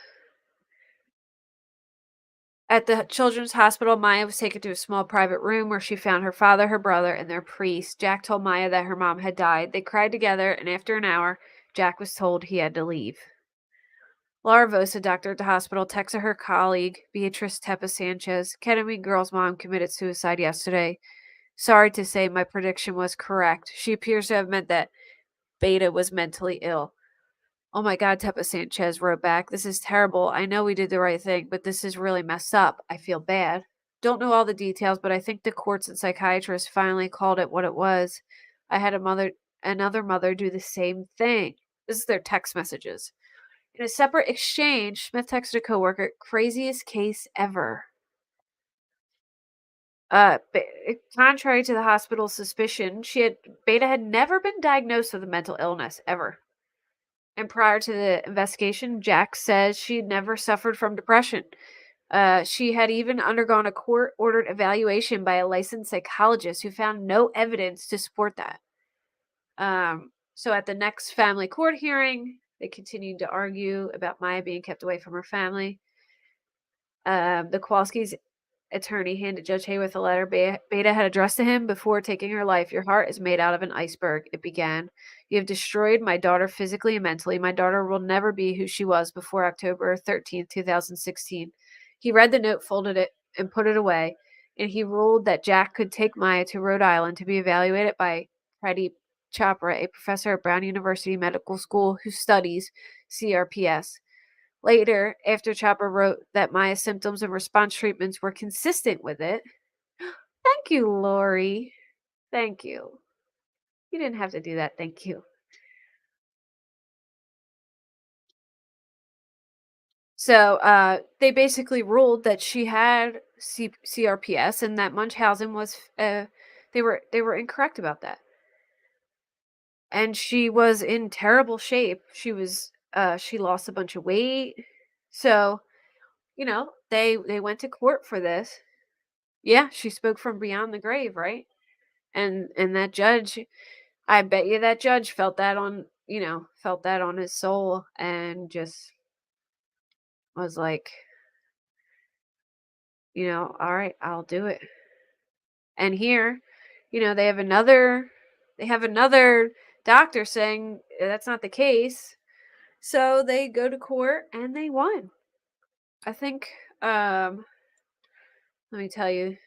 at the children's hospital, Maya was taken to a small private room where she found her father, her brother, and their priest. Jack told Maya that her mom had died. They cried together, and after an hour, Jack was told he had to leave. Laura Vosa, doctor at the hospital, texted her colleague, Beatrice Tepa Sanchez. "Ketamine girl's mom committed suicide yesterday. Sorry to say my prediction was correct. She appears to have meant that Beta was mentally ill." "Oh my God," Tepa Sanchez wrote back. "This is terrible. I know we did the right thing, but this is really messed up. I feel bad. Don't know all the details, but I think the courts and psychiatrists finally called it what it was. I had another mother do the same thing." This is their text messages. In a separate exchange, Smith texted a coworker, "Craziest case ever." Contrary to the hospital's suspicion, Beta had never been diagnosed with a mental illness ever. And prior to the investigation, Jack says she never suffered from depression. She had even undergone a court ordered evaluation by a licensed psychologist who found no evidence to support that. So at the next family court hearing, they continued to argue about Maya being kept away from her family. The Kowalski's attorney handed Judge Hayworth a letter Beta had addressed to him before taking her life. Your heart is made out of an iceberg, it began. You have destroyed my daughter physically and mentally. My daughter will never be who she was before October 13th, 2016. He read the note, folded it, and put it away, and he ruled that Jack could take Maya to Rhode Island to be evaluated by Pradeep Chopra, a professor at Brown University Medical School who studies CRPS. Later, after Chopper wrote that Maya's symptoms and response treatments were consistent with it. Thank you, Lori. Thank you. You didn't have to do that. Thank you. So, they basically ruled that she had CRPS and that Munchausen was. They were incorrect about that, and she was in terrible shape. She lost a bunch of weight. So, they went to court for this. Yeah, she spoke from beyond the grave, right? And that judge, I bet you that judge felt that on his soul and just was like, all right, I'll do it. And here, they have another doctor saying that's not the case. So they go to court and they won. I think let me tell you,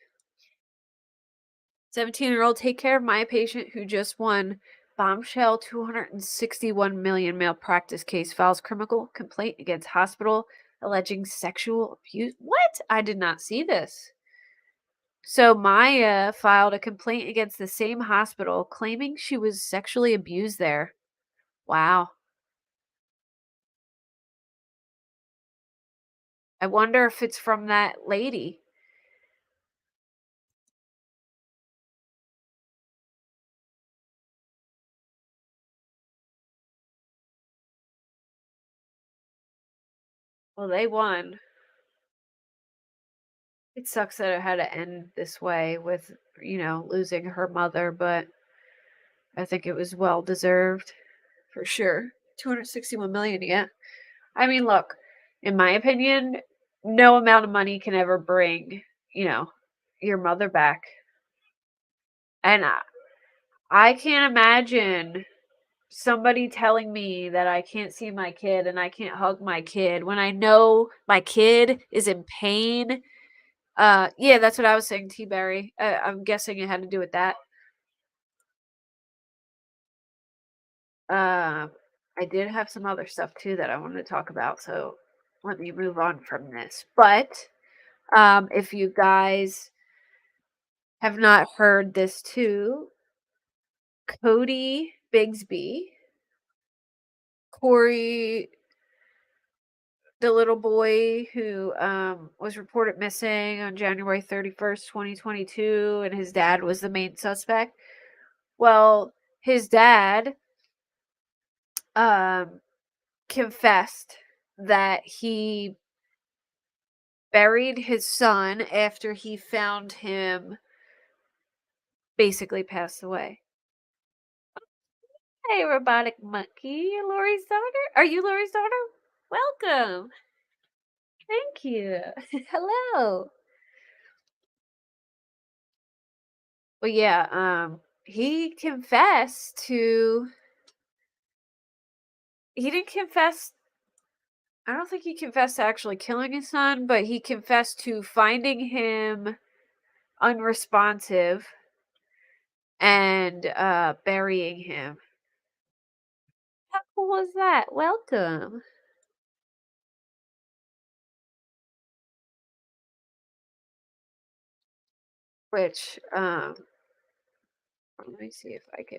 17-year-old take care of my patient who just won bombshell 261 million malpractice case files criminal complaint against hospital alleging sexual abuse. What? I did not see this. So Maya filed a complaint against the same hospital claiming she was sexually abused there. Wow. I wonder if it's from that lady. Well, they won. It sucks that it had to end this way with, losing her mother, but I think it was well deserved for sure. 261 million, yeah. I mean, look, in my opinion, no amount of money can ever bring, your mother back. And I can't imagine somebody telling me that I can't see my kid and I can't hug my kid when I know my kid is in pain. Yeah, that's what I was saying, T Berry. I'm guessing it had to do with that. Uh, I did have some other stuff too that I wanted to talk about, so let me move on from this. But if you guys have not heard this too, Cody Bigsby, Corey, the little boy who was reported missing on January 31st, 2022, and his dad was the main suspect. Well, his dad um, confessed that he buried his son after he found him basically passed away. Hey, robotic monkey, Lori's daughter. Are you Lori's daughter? Welcome. Thank you. Hello. Well, yeah, he confessed to he didn't confess I don't think he confessed to actually killing his son, but he confessed to finding him unresponsive and burying him. How cool was that? Welcome. Which let me see if I can.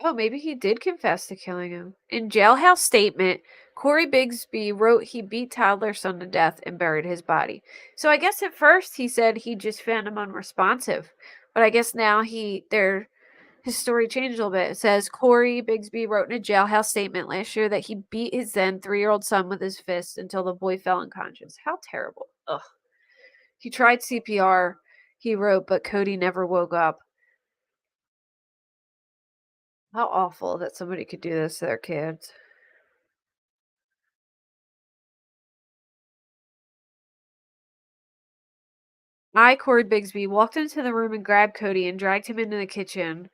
Oh, maybe he did confess to killing him. In jailhouse statement, Corey Bigsby wrote he beat toddler son to death and buried his body. So I guess at first he said he just found him unresponsive, but I guess now his his story changed a little bit. It says Corey Bigsby wrote in a jailhouse statement last year that he beat his then 3-year old son with his fist until the boy fell unconscious. How terrible. Ugh. He tried CPR, he wrote, but Cody never woke up. How awful that somebody could do this to their kids. I, Corey Bigsby, walked into the room and grabbed Cody and dragged him into the kitchen.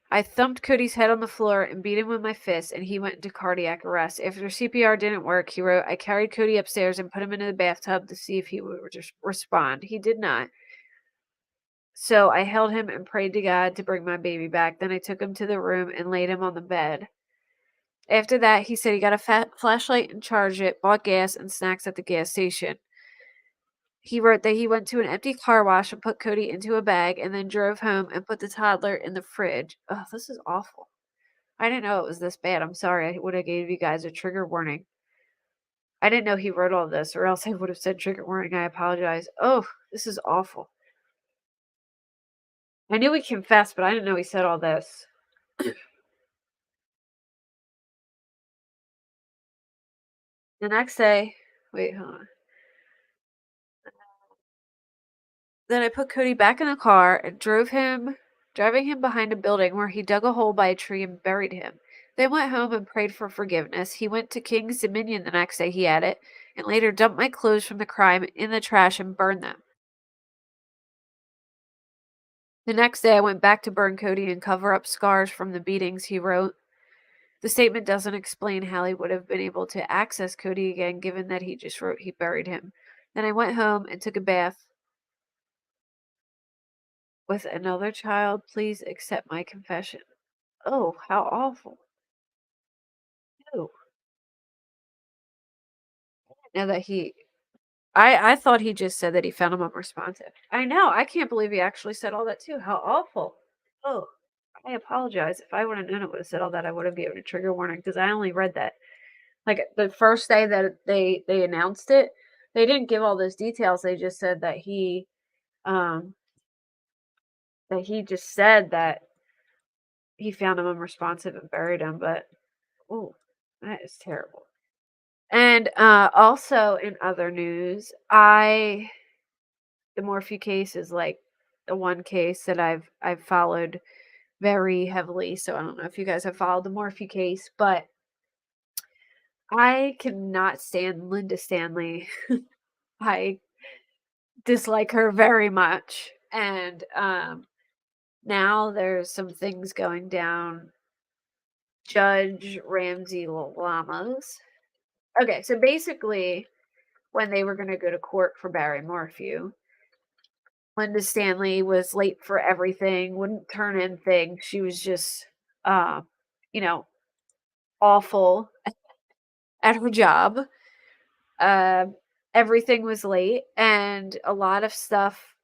I thumped Cody's head on the floor and beat him with my fist, and he went into cardiac arrest. After CPR didn't work, he wrote, I carried Cody upstairs and put him into the bathtub to see if he would just respond. He did not. So I held him and prayed to God to bring my baby back. Then I took him to the room and laid him on the bed. After that, he said he got a flashlight and charged it, bought gas and snacks at the gas station. He wrote that he went to an empty car wash and put Cody into a bag and then drove home and put the toddler in the fridge. Oh, this is awful. I didn't know it was this bad. I'm sorry. I would have gave you guys a trigger warning. I didn't know he wrote all this, or else I would have said trigger warning. I apologize. Oh, this is awful. I knew he confessed, but I didn't know he said all this. The next day, wait, hold on. Then I put Cody back in the car and driving him behind a building where he dug a hole by a tree and buried him. Then went home and prayed for forgiveness. He went to King's Dominion the next day, he added, and later dumped my clothes from the crime in the trash and burned them. The next day, I went back to burn Cody and cover up scars from the beatings, he wrote. The statement doesn't explain how he would have been able to access Cody again, given that he just wrote he buried him. Then I went home and took a bath with another child. Please accept my confession. Oh, how awful. Ew. Now that I thought he just said that he found him unresponsive. I know. I can't believe he actually said all that too. How awful. Oh, I apologize. If I would have known it would have said all that, I would have given a trigger warning because I only read that. Like the first day that they announced it, they didn't give all those details. They just said um that he just said that he found him unresponsive and buried him, but oh, that is terrible. And also in other news, the Morphe case is like the one case that I've followed very heavily. So I don't know if you guys have followed the Morphe case, but I cannot stand Linda Stanley. I dislike her very much. And now there's some things going down. Judge Ramsey Lamas. Okay, so basically, when they were going to go to court for Barry Morphew, Linda Stanley was late for everything, wouldn't turn in things. She was just, uh, you know, awful at her job. Uh, Everything was late, and a lot of stuff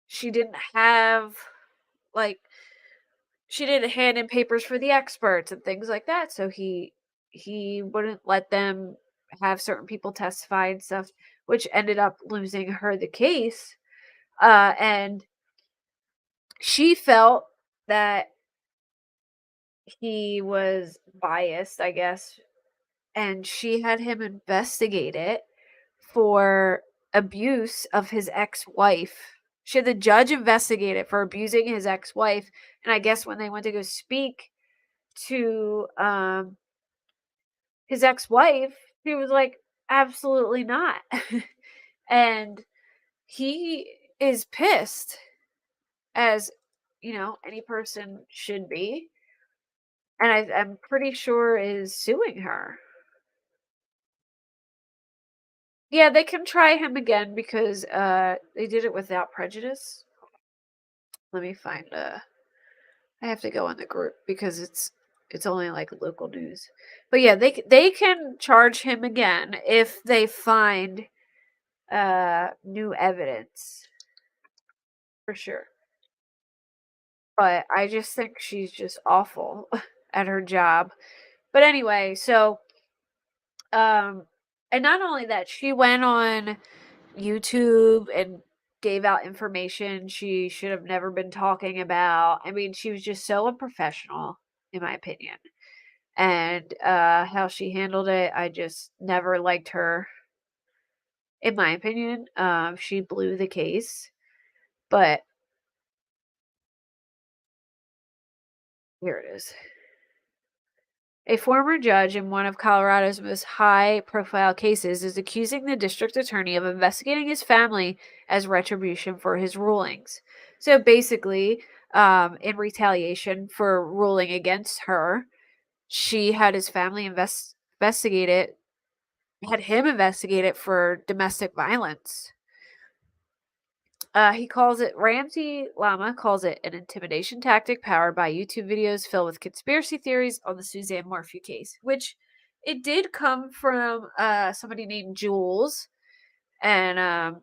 she didn't have, like, she didn't hand in papers for the experts and things like that. So he wouldn't let them have certain people testify and stuff, which ended up losing her the case. And she felt that he was biased, I guess, and she had him investigate it for abuse of his ex-wife. She had the judge investigate it for abusing his ex-wife, and I guess when they went to go speak to his ex-wife, he was like, absolutely not. And he is pissed, as any person should be, and I'm pretty sure is suing her. Yeah, they can try him again because they did it without prejudice. Let me find I have to go in the group because it's only like local news. But yeah, they can charge him again if they find new evidence, for sure. But I just think she's just awful at her job. But anyway, so um and not only that, she went on YouTube and gave out information she should have never been talking about. I mean, she was just so unprofessional, in my opinion. And how she handled it, I just never liked her, in my opinion. She blew the case, but here it is. A former judge in one of Colorado's most high profile cases is accusing the district attorney of investigating his family as retribution for his rulings. So basically, in retaliation for ruling against her, she had his family investigate it, had him investigate it for domestic violence. He calls it Ramsey Lama calls it an intimidation tactic powered by YouTube videos filled with conspiracy theories on the Suzanne Morphew case, which it did come from somebody named Jules, and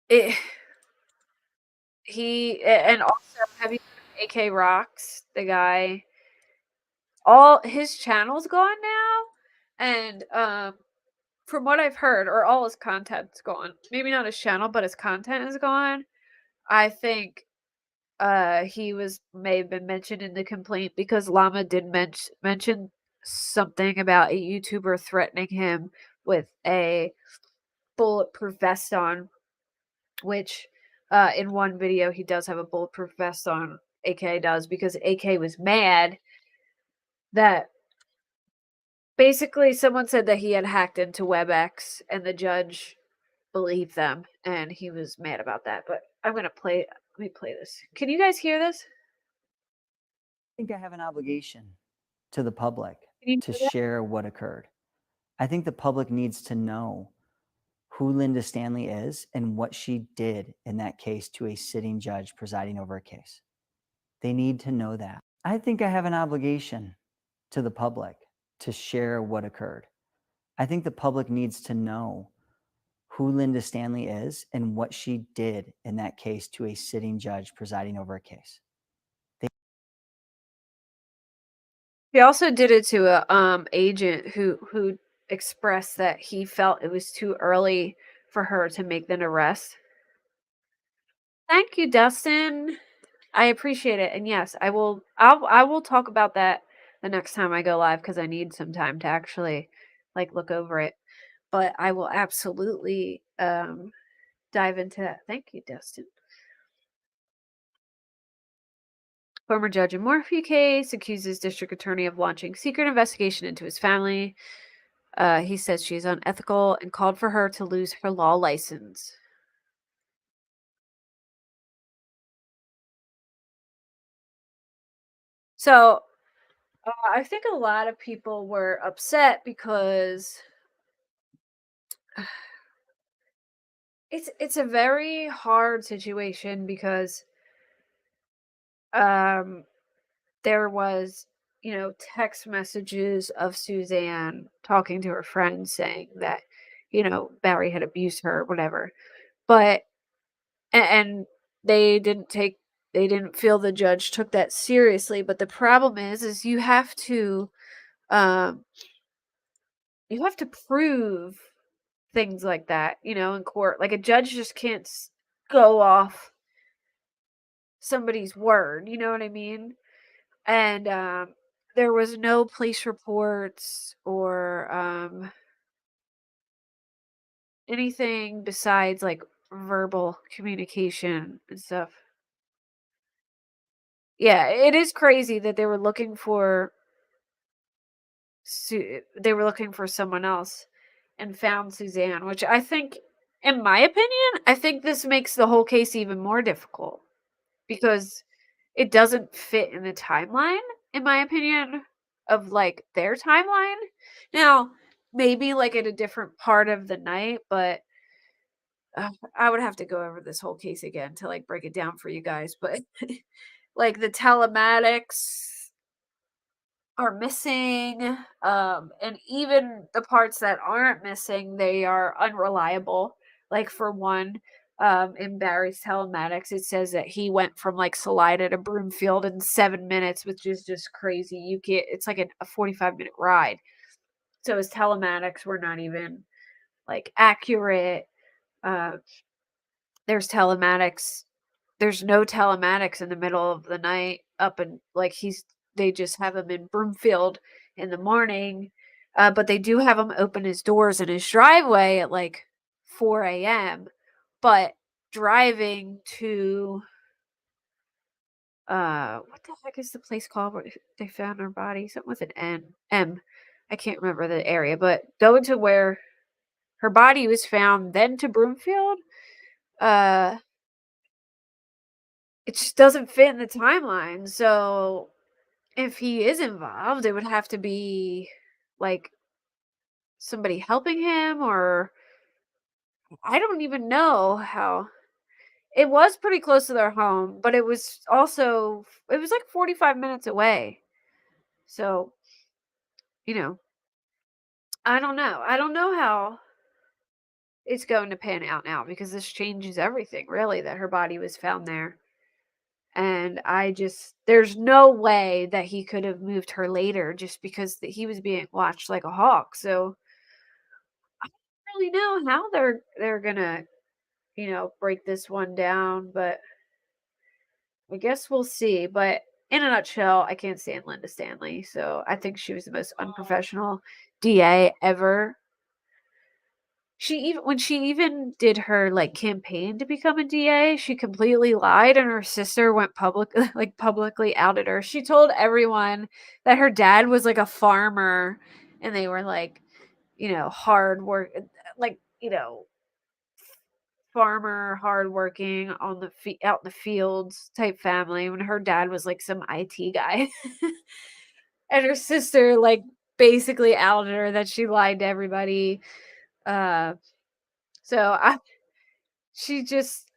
it and also have you heard of AK Rocks, the guy? All his channel's gone now, and from what I've heard, or all his content's gone. Maybe not his channel, but his content is gone. I think he was may have been mentioned in the complaint because Llama did mention something about a YouTuber threatening him with a bulletproof vest on, which in one video he does have a bulletproof vest on. AK does because AK was mad that basically someone said that he had hacked into WebEx and the judge believed them and he was mad about that. But I'm gonna play. Let me play this. Can you guys hear this? Think I have an obligation to the public Can you to hear that? share what occurred. I think the public needs to know who Linda Stanley is and what she did in that case to a sitting judge presiding over a case. They need to know that. I think I have an obligation to the public to share what occurred. I think the public needs to know who Linda Stanley is and what she did in that case to a sitting judge presiding over a case. He also did it to a agent who expressed that he felt it was too early for her to make an arrest. Thank you, Dustin. I appreciate it. And yes, I will talk about that the next time I go live because I need some time to actually like look over it. But I will absolutely dive into that. Thank you, Dustin. Former judge in Morphew case accuses district attorney of launching secret investigation into his family. He says she's unethical and called for her to lose her law license. So I think a lot of people were upset because it's a very hard situation because um there was, text messages of Suzanne talking to her friends saying that, Barry had abused her or whatever. But and they didn't feel the judge took that seriously, but the problem is um you have to prove things like that, in court. Like a judge just can't go off somebody's word, you know what I mean? And there was no police reports or anything besides like verbal communication and stuff. Yeah, it is crazy that they were looking for someone else and found Suzanne, which I think, in my opinion, I think this makes the whole case even more difficult because it doesn't fit in the timeline, in my opinion, of like their timeline. Now, maybe like at a different part of the night, but I would have to go over this whole case again to like break it down for you guys. But like the telematics are missing, and even the parts that aren't missing, they are unreliable. Like for one, in Barry's telematics, it says that he went from like Salida to Broomfield in 7 minutes, which is just crazy. It's like a 45-minute ride. So his telematics were not even like accurate. Uh, there's telematics. There's no telematics in the middle of the night up and like they just have him in Broomfield in the morning. But they do have him open his doors in his driveway at like 4 a.m. But driving to what the heck is the place called where they found her body? Something with an M. I can't remember the area, but going to where her body was found, then to Broomfield, uh, it just doesn't fit in the timeline. So if he is involved, it would have to be like somebody helping him, or I don't even know how. It was pretty close to their home, but it was like 45 minutes away. So, you know, I don't know. I don't know how it's going to pan out now because this changes everything, really, that her body was found there. And there's no way that he could have moved her later just because he was being watched like a hawk. So I don't really know how they're gonna, break this one down, but I guess we'll see. But in a nutshell, I can't stand Linda Stanley. So I think she was the most unprofessional DA ever. She even did her, like, campaign to become a DA, she completely lied, and her sister went public like, publicly outed her. She told everyone that her dad was, like, a farmer, and they were, like, hard work like, farmer, hardworking on out in the fields type family, when her dad was, like, some IT guy. And her sister, like, basically outed her that she lied to everybody, uh, so she just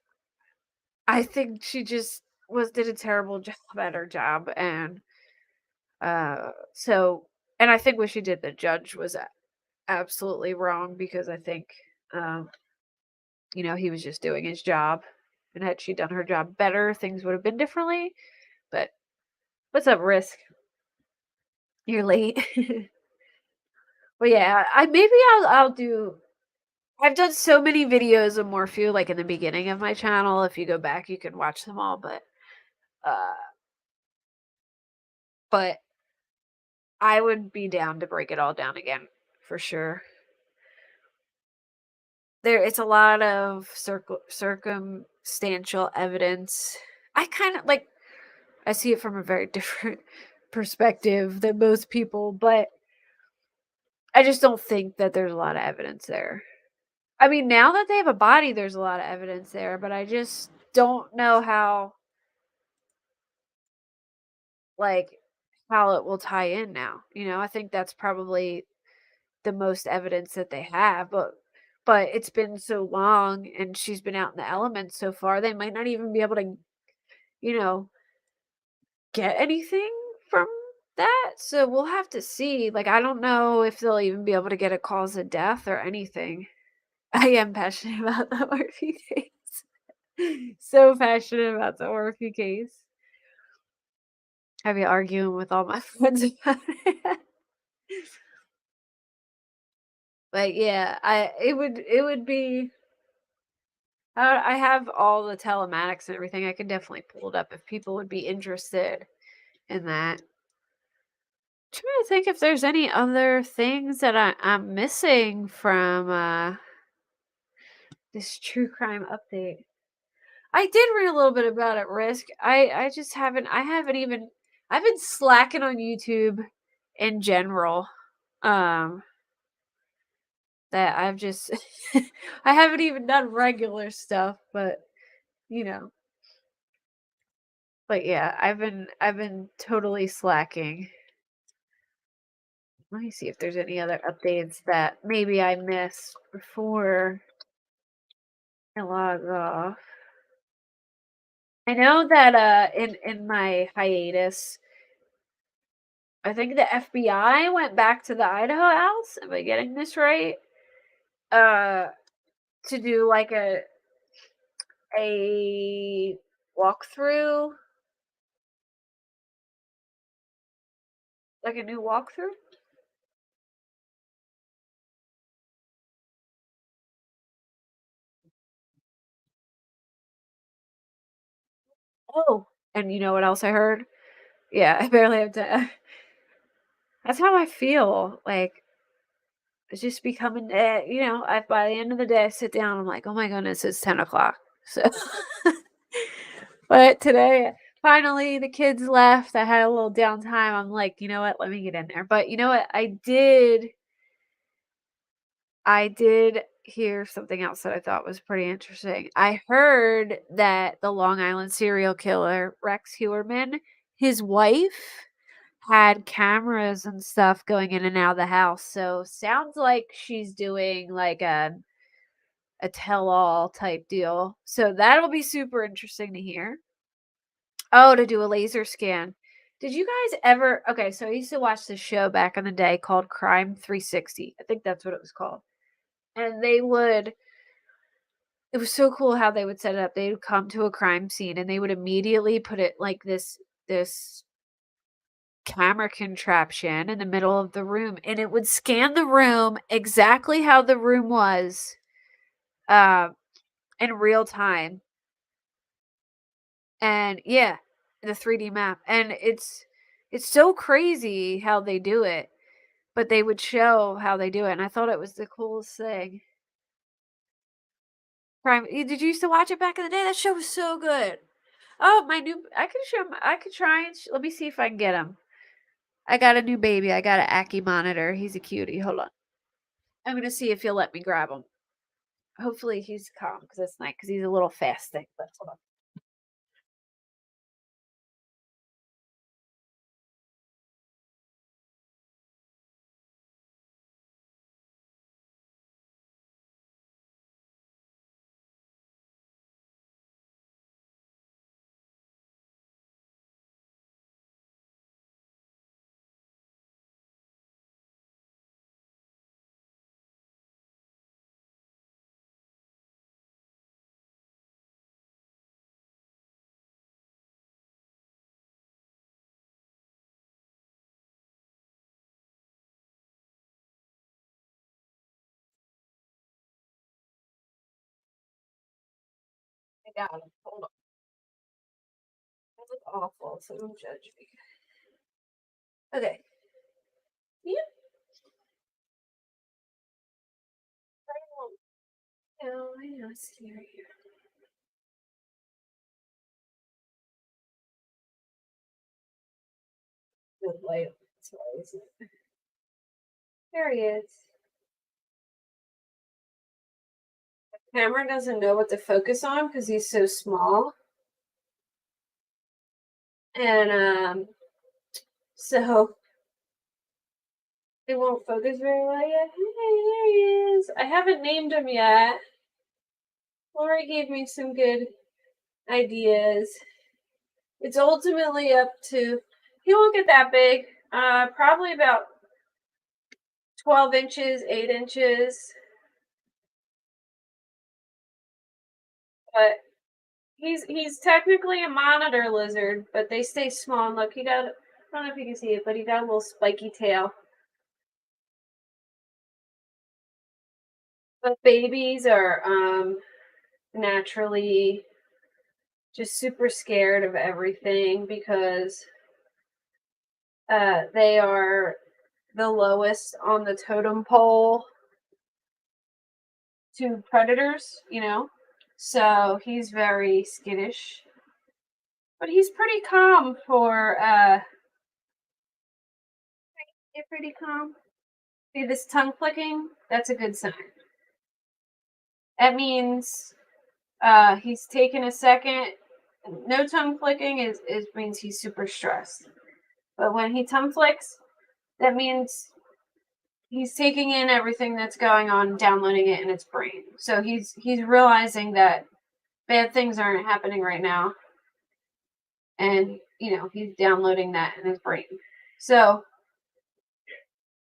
I think she just was did a terrible job at her job, and, so and I think what she did, the judge was absolutely wrong because I think, um, he was just doing his job, and had she done her job better, things would have been differently, but what's up, Risk? You're late. But yeah, I maybe I'll do I've done so many videos of Morphew, like, in the beginning of my channel. If you go back, you can watch them all, uh but I would be down to break it all down again for sure. It's a lot of circumstantial evidence. I kind of like I see it from a very different perspective than most people, but I just don't think that there's a lot of evidence there. I mean, now that they have a body, there's a lot of evidence there, but I just don't know like how it will tie in now. I think that's probably the most evidence that they have, but it's been so long and she's been out in the elements so far, they might not even be able to, you know, get anything from that. So we'll have to see. Like, I don't know if they'll even be able to get a cause of death or anything. I am passionate about the Orphe case. So passionate about the Orphe case. I've been arguing with all my friends about it. But yeah, it would be I have all the telematics and everything. I could definitely pull it up if people would be interested in that. Trying to think if there's any other things that I'm missing from this true crime update. I did read a little bit about it, Risk. I just haven't even I've been slacking on YouTube in general. Um that I've just I haven't even done regular stuff, you know, but yeah, I've been totally slacking. Let me see if there's any other updates that maybe I missed before I log off. I know that in my hiatus, I think the FBI went back to the Idaho House. Am I getting this right? Uh to do like a walkthrough, like a new walkthrough. Oh, and you know what else I heard? Yeah, I barely have to that's how I feel, like, it's just becoming, by the end of the day, I sit down, I'm like, "Oh my goodness, it's 10 o'clock." So but today, finally, the kids left, I had a little downtime, I'm like, "You know what? Let me get in there." But you know what? I did hear something else that I thought was pretty interesting. I heard that the Long Island serial killer, Rex Heuermann, his wife had cameras and stuff going in and out of the house. So sounds like she's doing like a tell-all type deal. So that'll be super interesting to hear. Oh, to do a laser scan. Did you guys ever okay, so I used to watch this show back in the day called Crime 360. I think that's what it was called. And it was so cool how they would set it up. They would come to a crime scene and they would immediately put it like this camera contraption in the middle of the room and it would scan the room exactly how the room was uh, in real time. And yeah, the 3D map. And it's so crazy how they do it, but they would show how they do it. And I thought it was the coolest thing. Did you used to watch it back in the day? That show was so good. Oh, I could show him. I could try and let me see if I can get him. I got a new baby. I got an Ackie monitor. He's a cutie. Hold on. I'm gonna see if he'll let me grab him. Hopefully he's calm because it's night because he's a little fasting. But hold on. I got him. Hold on. I look awful, so don't judge me. Okay. Yeah. I know it's scary. Good light. That's why, isn't it? There he is. Camera doesn't know what to focus on because he's so small. And so it won't focus very well yet. Hey, there he is. I haven't named him yet. Lori gave me some good ideas. It's ultimately up to, he won't get that big. Probably about 12 inches, 8 inches. But he's technically a monitor lizard, but they stay small. And look, I don't know if you can see it, but he got a little spiky tail. But babies are naturally just super scared of everything because they are the lowest on the totem pole to predators. So he's very skittish. But he's pretty calm for get pretty calm. See this tongue flicking? That's a good sign. That means he's taken a second. No tongue flicking is means he's super stressed. But when he tongue flicks, that means he's taking in everything that's going on, downloading it in its brain. So he's realizing that bad things aren't happening right now, and he's downloading that in his brain. So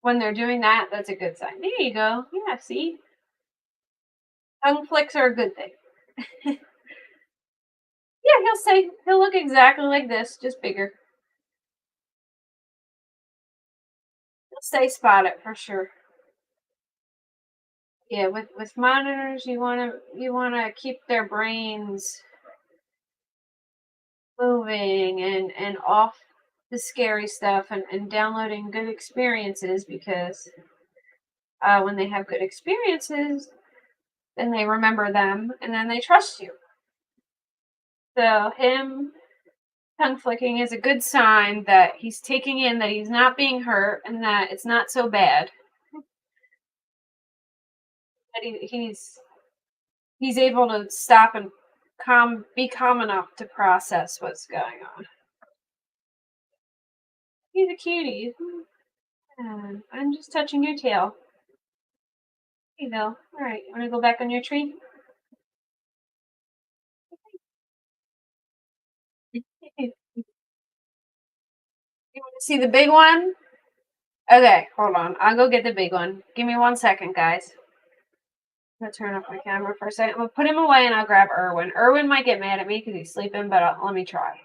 when they're doing that, that's a good sign. There you go. Yeah, see, tongue flicks are a good thing. Yeah, he'll look exactly like this, just bigger. He'll stay spotted for sure. Yeah, with monitors, you wanna keep their brains moving and off the scary stuff and downloading good experiences because when they have good experiences, then they remember them and then they trust you. So him tongue flicking is a good sign that he's taking in that he's not being hurt and that it's not so bad. That he's able to stop and be calm enough to process what's going on. He's a cutie. I'm just touching your tail. Here you go. All right, you want to go back on your tree? You want to see the big one? Okay, hold on. I'll go get the big one. Give me 1 second, guys. I'm gonna turn off my camera for a second. I'm gonna put him away and I'll grab Erwin. Erwin might get mad at me because he's sleeping, but let me try.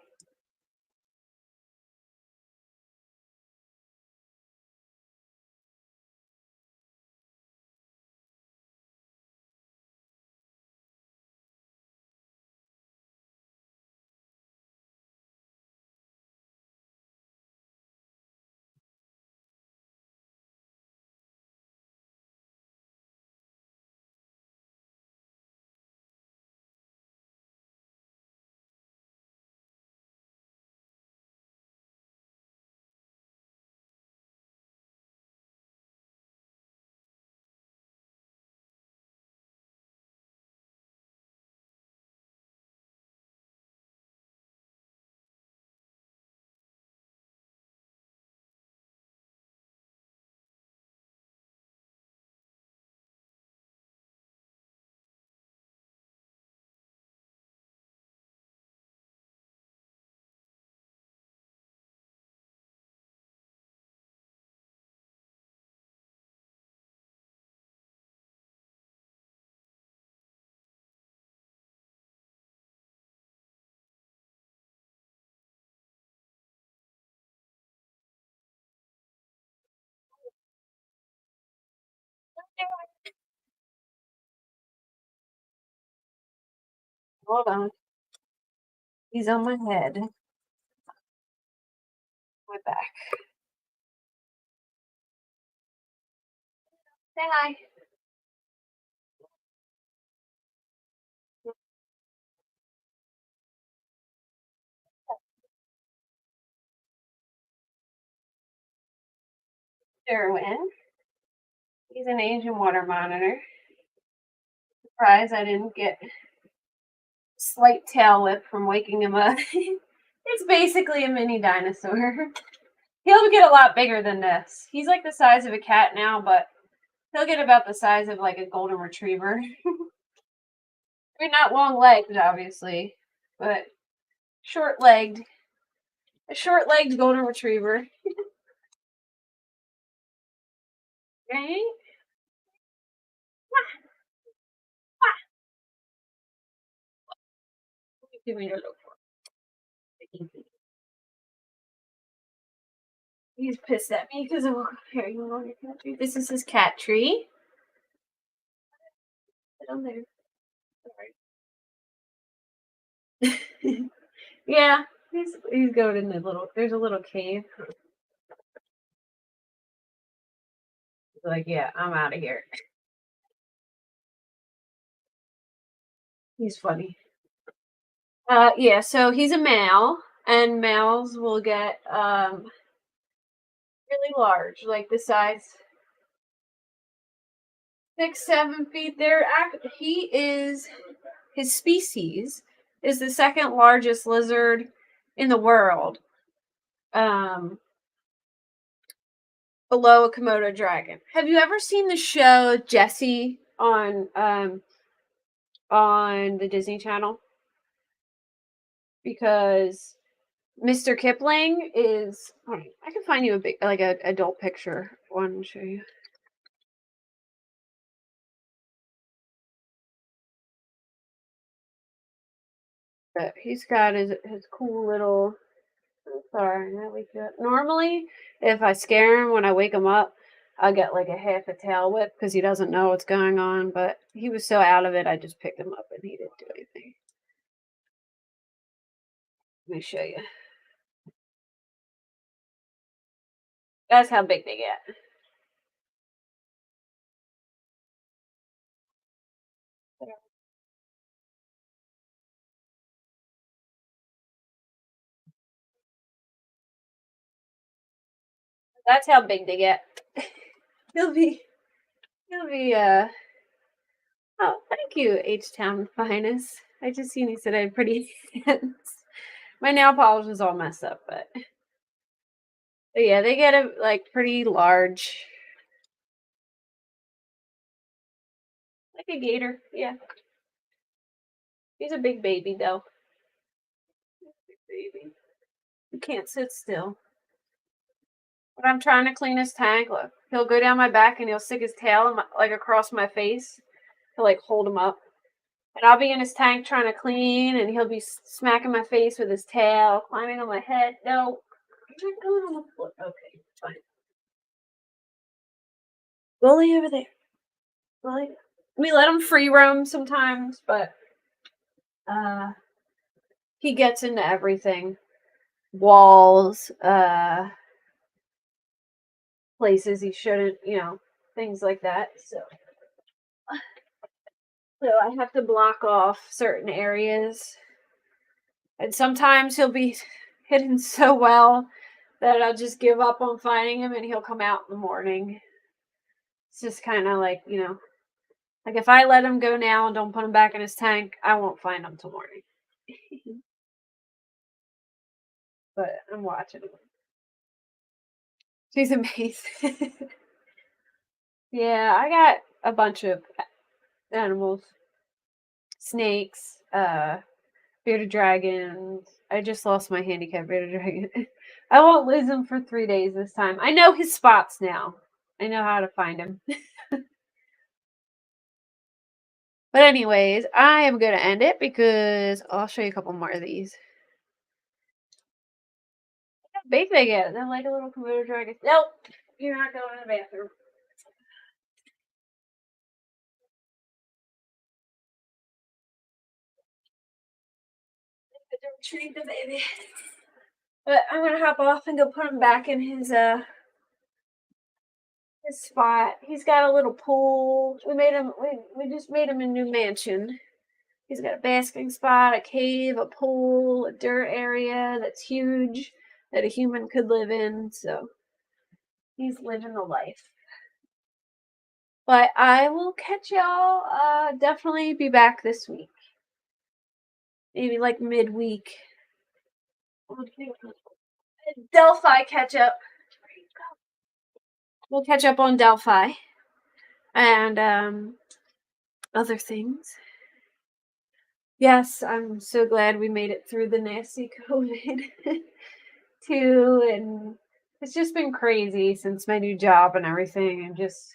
Hold on. He's on my head. My back. Say hi. Erwin. He's an Asian water monitor. Surprised I didn't get slight tail whip from waking him up. It's basically a mini dinosaur. He'll get a lot bigger than this. He's like the size of a cat now, but he'll get about the size of like a golden retriever. I mean, not long legged, obviously, but short legged. A short legged golden retriever. Right? Give me a look for. He's pissed at me because I'm comparing him on your cat tree. This is his cat tree. Sit on there. Alright. Yeah, he's going in the little. There's a little cave. He's like, yeah, I'm out of here. He's funny. Yeah. So he's a male, and males will get really large, like the size 6, 7 feet. He is his species is the second largest lizard in the world, um, below a Komodo dragon. Have you ever seen the show Jessie on the Disney Channel? Because Mr. Kipling is. Hold on, I can find you a big, like a adult picture one to show you. But he's got his cool little. I'm sorry, I wake you up. Normally, if I scare him when I wake him up, I'll get like a half a tail whip because he doesn't know what's going on. But he was so out of it, I just picked him up and he didn't do anything. Let me show you. That's how big they get. That's how big they get. He'll be he'll be oh, thank you, H Town Finest. I just seen he said I had pretty hands. My nail polish is all messed up, but yeah, they get a like pretty large, like a gator. Yeah, he's a big baby though. Big baby. He can't sit still. When I'm trying to clean his tank, look, he'll go down my back and he'll stick his tail like across my face to like hold him up. And I'll be in his tank trying to clean, and he'll be smacking my face with his tail, climbing on my head. No, I'm not going on the floor. Okay, fine. Bully over there. Bully. We let him free roam sometimes, but uh, he gets into everything. Walls, places he shouldn't, things like that. So I have to block off certain areas. And sometimes he'll be hidden so well that I'll just give up on finding him and he'll come out in the morning. It's just kind of like, like if I let him go now and don't put him back in his tank, I won't find him till morning. But I'm watching him. She's amazing. Yeah, I got a bunch of animals. Snakes, bearded dragons. I just lost my handicap bearded dragon. I won't lose him for 3 days this time. I know his spots now. I know how to find him. But anyways, I am going to end it because I'll show you a couple more of these. How big they get. They're like a little Komodo dragon. Nope, you're not going to the bathroom. Retrieve the baby. But I'm gonna hop off and go put him back in his spot. He's got a little pool. We just made him a new mansion. He's got a basking spot, a cave, a pool, a dirt area that's huge that a human could live in. So he's living the life. But I will catch y'all. Definitely be back this week. Maybe like midweek. Delphi catch up. We'll catch up on Delphi and other things. Yes, I'm so glad we made it through the nasty COVID too, and it's just been crazy since my new job and everything, and just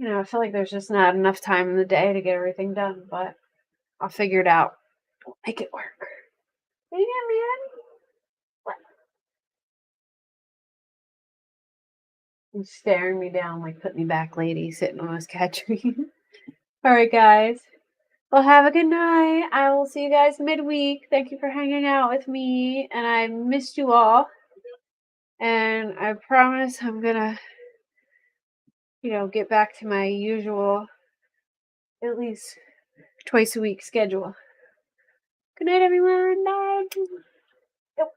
I feel like there's just not enough time in the day to get everything done, but I'll figure it out. We'll make it work. Are you getting mad? What? He's staring me down like put me back lady sitting on his cat tree. All right, guys. Well, have a good night. I will see you guys midweek. Thank you for hanging out with me, and I missed you all. And I promise I'm gonna, get back to my usual, at least twice a week schedule. Good night, everyone. Bye. Yep.